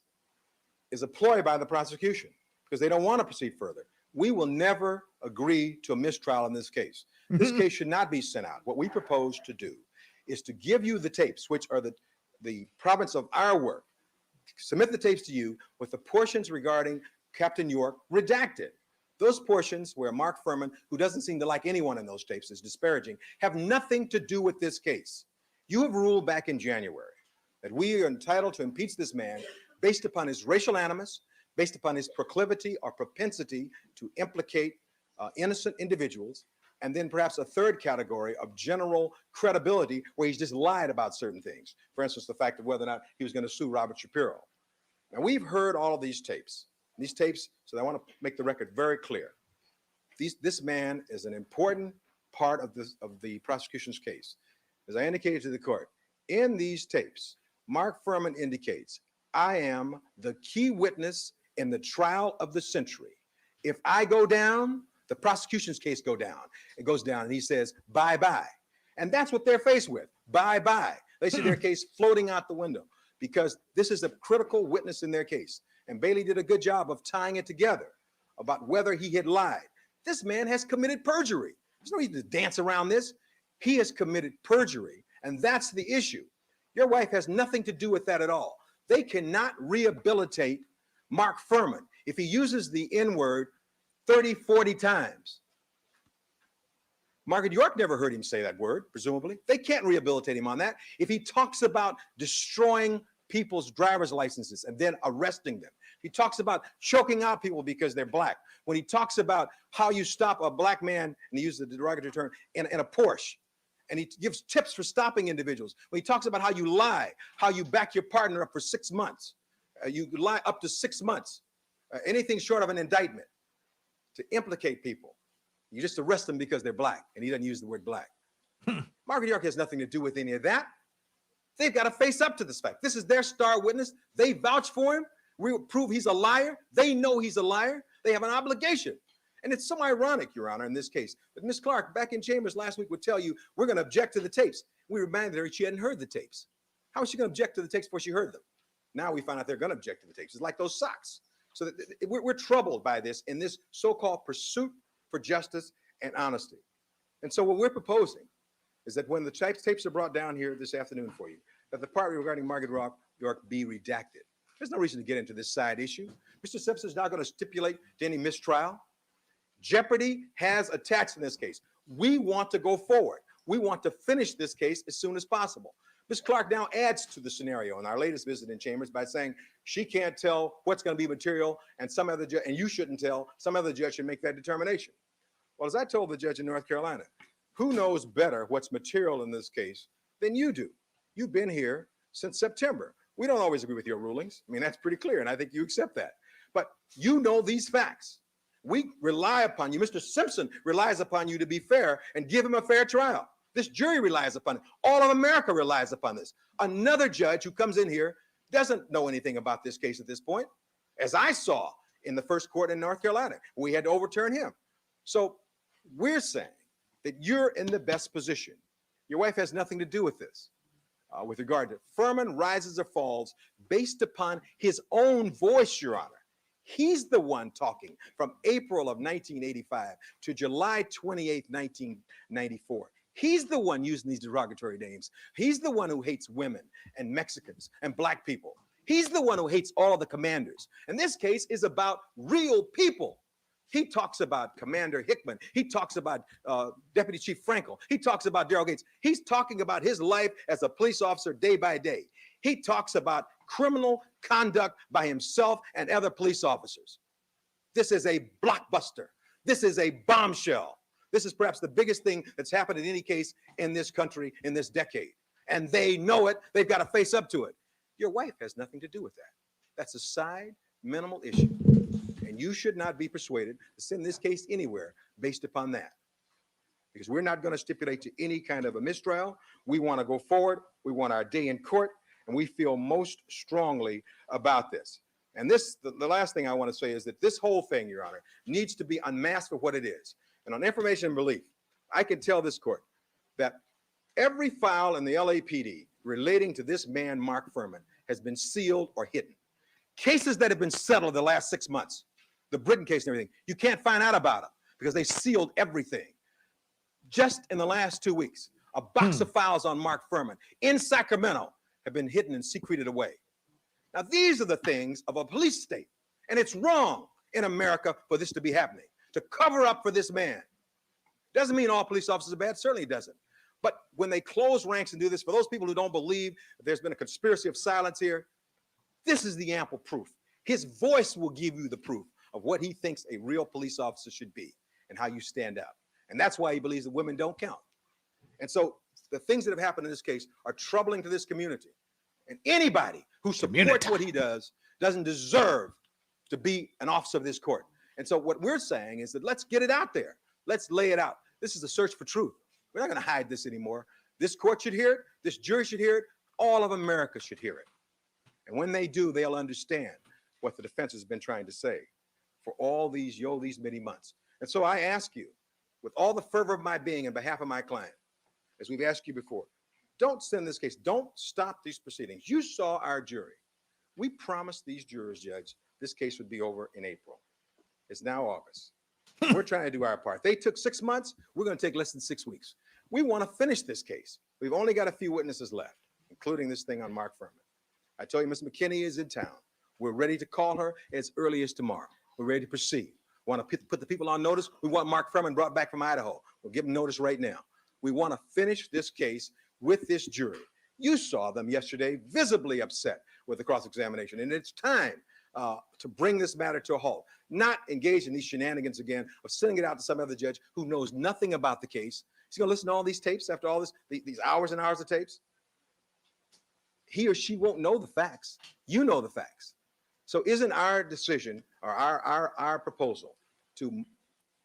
Speaker 9: is a ploy by the prosecution because they don't want to proceed further. We will never agree to a mistrial in this case. This case should not be sent out. What we propose to do is to give you the tapes, which are the province of our work, submit the tapes to you with the portions regarding Captain York redacted. Those portions where Mark Furman, who doesn't seem to like anyone in those tapes, is disparaging, have nothing to do with this case. You have ruled back in January that we are entitled to impeach this man based upon his racial animus, based upon his proclivity or propensity to implicate innocent individuals, and then perhaps a third category of general credibility where he's just lied about certain things. For instance, the fact of whether or not he was going to sue Robert Shapiro. Now, we've heard all of these tapes. So I want to make the record very clear. This man is an important part of the prosecution's case. As I indicated to the court, in these tapes, Mark Furman indicates, I am the key witness in the trial of the century. If I go down, the prosecution's case goes down, and he says, bye-bye. And that's what they're faced with, bye-bye. They see their case floating out the window because this is a critical witness in their case. And Bailey did a good job of tying it together about whether he had lied. This man has committed perjury. There's no reason to dance around this. He has committed perjury, and that's the issue. Your wife has nothing to do with that at all. They cannot rehabilitate Mark Furman if he uses the N-word 30, 40 times. Margaret York never heard him say that word, presumably. They can't rehabilitate him on that. If he talks about destroying people's driver's licenses and then arresting them, He talks about choking out people because they're black. When he talks about how you stop a black man, and he uses the derogatory term, in a Porsche. And he gives tips for stopping individuals. When he talks about how you lie, how you back your partner up for 6 months. You lie up to 6 months. Anything short of an indictment to implicate people. You just arrest them because they're black. And he doesn't use the word black. Margaret York has nothing to do with any of that. They've got to face up to this fact. This is their star witness. They vouch for him. We will prove he's a liar. They know he's a liar. They have an obligation. And it's so ironic, Your Honor, in this case, that Ms. Clark back in chambers last week would tell you, we're going to object to the tapes. We reminded her she hadn't heard the tapes. How is she going to object to the tapes before she heard them? Now we find out they're going to object to the tapes. It's like those socks. So that we're troubled by this in this so-called pursuit for justice and honesty. And so what we're proposing is that when the tapes are brought down here this afternoon for you, that the part regarding Margaret York be redacted. There's no reason to get into this side issue. Mr. Simpson is not going to stipulate to any mistrial. Jeopardy has attached in this case. We want to go forward. We want to finish this case as soon as possible. Ms. Clark now adds to the scenario in our latest visit in chambers by saying she can't tell what's going to be material, and some other judge, and you shouldn't tell, some other judge should make that determination. Well, as I told the judge in North Carolina, who knows better what's material in this case than you do? You've been here since September. We don't always agree with your rulings. I mean, that's pretty clear, and I think you accept that. But you know these facts. We rely upon you. Mr. Simpson relies upon you to be fair and give him a fair trial. This jury relies upon it. All of America relies upon this. Another judge who comes in here doesn't know anything about this case at this point, as I saw in the first court in North Carolina. We had to overturn him. So we're saying that you're in the best position. Your wife has nothing to do with this. With regard to Furman rises or falls based upon his own voice, Your Honor. He's the one talking from April of 1985 to July 28, 1994. He's the one using these derogatory names. He's the one who hates women and Mexicans and black people. He's the one who hates all of the commanders. And this case is about real people. He talks about Commander Hickman. He talks about Deputy Chief Frankel. He talks about Darrell Gates. He's talking about his life as a police officer day by day. He talks about criminal conduct by himself and other police officers. This is a blockbuster. This is a bombshell. This is perhaps the biggest thing that's happened in any case in this country in this decade. And they know it. They've got to face up to it. Your wife has nothing to do with that. That's a side minimal issue. And you should not be persuaded to send this case anywhere based upon that. Because we're not going to stipulate to any kind of a mistrial. We want to go forward. We want our day in court. And we feel most strongly about this. And this, the last thing I want to say is that this whole thing, Your Honor, needs to be unmasked for what it is. And on information and belief, I can tell this court that every file in the LAPD relating to this man, Mark Furman, has been sealed or hidden. Cases that have been settled the last 6 months, the Britain case and everything, you can't find out about them because they sealed everything. Just in the last 2 weeks, a box of files on Mark Furman in Sacramento have been hidden and secreted away. Now, these are the things of a police state, and it's wrong in America for this to be happening, to cover up for this man. Doesn't mean all police officers are bad, certainly doesn't. But when they close ranks and do this, for those people who don't believe that there's been a conspiracy of silence here, this is the ample proof. His voice will give you the proof of what he thinks a real police officer should be and how you stand up. And that's why he believes that women don't count. And so the things that have happened in this case are troubling to this community. And anybody who supports what he does doesn't deserve to be an officer of this court. And so what we're saying is that let's get it out there. Let's lay it out. This is a search for truth. We're not going to hide this anymore. This court should hear it. This jury should hear it. All of America should hear it. And when they do, they'll understand what the defense has been trying to say for all these many months. And so I ask you, with all the fervor of my being on behalf of my client, as we've asked you before, don't send this case. Don't stop these proceedings. You saw our jury. We promised these jurors, Judge, this case would be over in April. It's now August. We're trying to do our part. They took 6 months. We're going to take less than 6 weeks. We want to finish this case. We've only got a few witnesses left, including this thing on Mark Furman. I told you Ms. McKinney is in town. We're ready to call her as early as tomorrow. We're ready to proceed. We want to put the people on notice. We want Mark Furman brought back from Idaho. We'll give them notice right now. We want to finish this case with this jury. You saw them yesterday visibly upset with the cross-examination, and it's time to bring this matter to a halt, not engage in these shenanigans again of sending it out to some other judge who knows nothing about the case. He's going to listen to all these tapes after all this, these hours and hours of tapes. He or she won't know the facts. You know the facts. So isn't our decision or our proposal to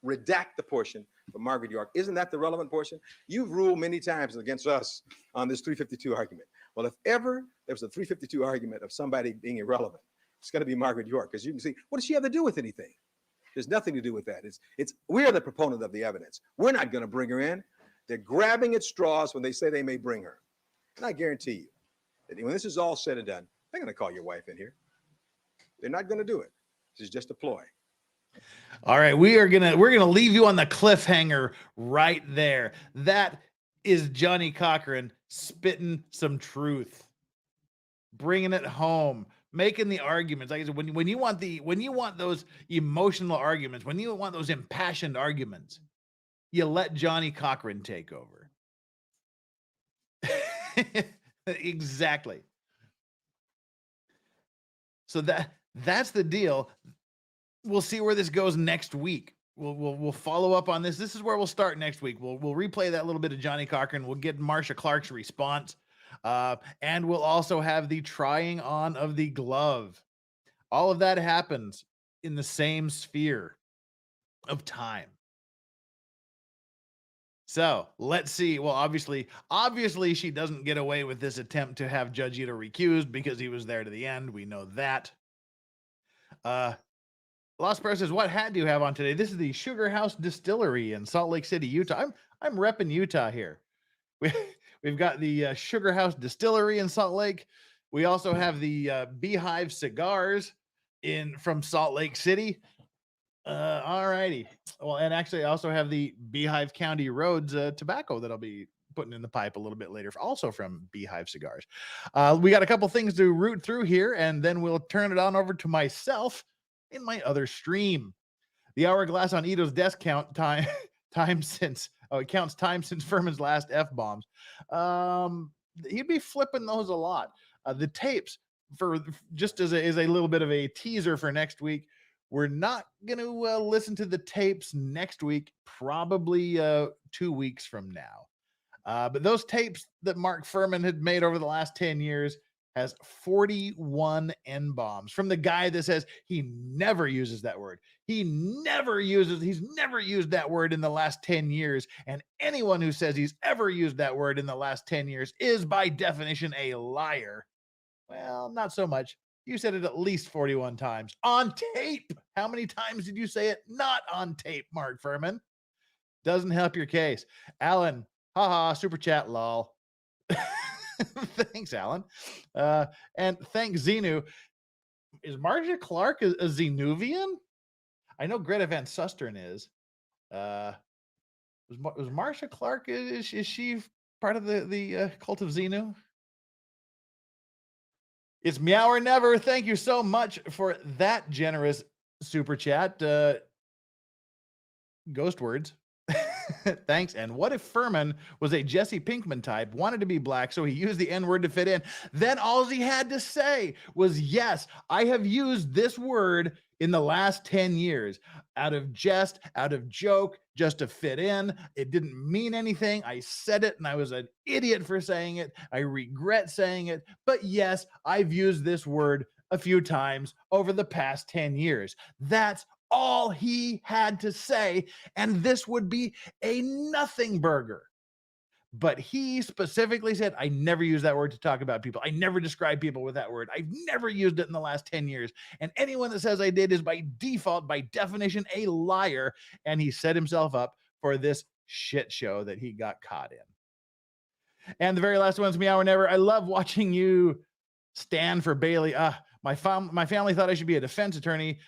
Speaker 9: redact the portion for Margaret York, isn't that the relevant portion? You've ruled many times against us on this 352 argument. Well, if ever there was a 352 argument of somebody being irrelevant, it's going to be Margaret York, because you can see, what does she have to do with anything? There's nothing to do with that. We're the proponent of the evidence. We're not going to bring her in. They're grabbing at straws when they say they may bring her. And I guarantee you that when this is all said and done, they're going to call your wife in here. They're not going to do it. This is just a ploy.
Speaker 2: All right, we're gonna leave you on the cliffhanger right there. That is Johnny Cochran spitting some truth, bringing it home, making the arguments. Like I said, when you want those emotional arguments, when you want those impassioned arguments, you let Johnny Cochran take over. Exactly. So that's the deal. We'll see where this goes next week. We'll follow up on this. This is where we'll start next week. We'll replay that little bit of Johnny Cochran. We'll get Marcia Clark's response. And we'll also have the trying on of the glove. All of that happens in the same sphere of time. So let's see. Well, obviously she doesn't get away with this attempt to have Judge Ito recused because he was there to the end. We know that. Lost Pro says, what hat do you have on today? This is the Sugar House Distillery in Salt Lake City, Utah. I'm repping Utah here. We've got the Sugar House Distillery in Salt Lake. We also have the Beehive Cigars from Salt Lake City. All righty. Well, and actually I also have the Beehive County Roads tobacco that I'll be putting in the pipe a little bit later, also from Beehive Cigars. We got a couple things to root through here, and then we'll turn it on over to myself in my other stream. The hourglass on Ito's desk counts time since Furman's last F-bombs. He'd be flipping those a lot. The tapes, for just as a little bit of a teaser for next week, we're not going to listen to the tapes next week, probably 2 weeks from now. But those tapes that Mark Furman had made over the last 10 years has 41 N-bombs from the guy that says he never uses that word. He's never used that word in the last 10 years. And anyone who says he's ever used that word in the last 10 years is by definition a liar. Well, not so much. You said it at least 41 times on tape. How many times did you say it not on tape, Mark Furman? Doesn't help your case. Alan, haha, super chat, lol. Thanks, Alan. And thanks, Xenu. Is Marcia Clark a Xenuvian? I know Greta Van Susteren is. Was Marcia Clark, is she part of the cult of Xenu? It's Meow or Never. Thank you so much for that generous super chat. Ghost words. Thanks. And what if Furman was a Jesse Pinkman type, wanted to be black, so he used the N-word to fit in? Then all he had to say was, yes, I have used this word in the last 10 years, out of jest, out of joke, just to fit in. It didn't mean anything. I said it and I was an idiot for saying it. I regret saying it. But yes, I've used this word a few times over the past 10 years. That's all he had to say, and this would be a nothing burger. But he specifically said, I never use that word to talk about people. I never describe people with that word. I've never used it in the last 10 years. And anyone that says I did is by default, by definition, a liar. And he set himself up for this shit show that he got caught in. And the very last one's Meow or Never. I love watching you stand for Bailey. My family thought I should be a defense attorney,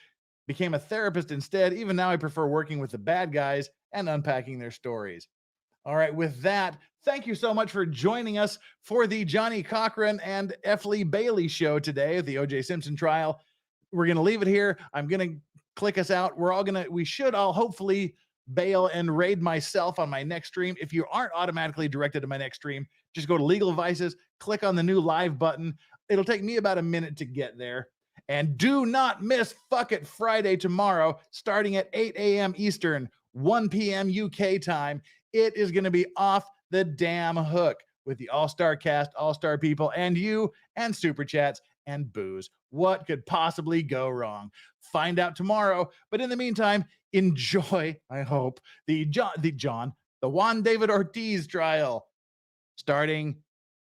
Speaker 2: became a therapist instead. Even now, I prefer working with the bad guys and unpacking their stories. All right, with that, thank you so much for joining us for the Johnny Cochran and F. Lee Bailey show today at the OJ Simpson trial. We're going to leave it here. I'm going to click us out. We should all hopefully bail and raid myself on my next stream. If you aren't automatically directed to my next stream, just go to Legal Vices, click on the new live button. It'll take me about a minute to get there. And do not miss Fuck It Friday tomorrow, starting at 8 a.m. Eastern, 1 p.m. UK time. It is going to be off the damn hook with the all-star cast, all-star people, and you, and super chats and booze. What could possibly go wrong? Find out tomorrow. But in the meantime, enjoy, I hope, the Juan David Ortiz trial starting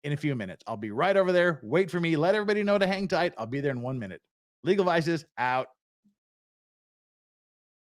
Speaker 2: in a few minutes. I'll be right over there. Wait for me. Let everybody know to hang tight. I'll be there in 1 minute. Legal Vices out.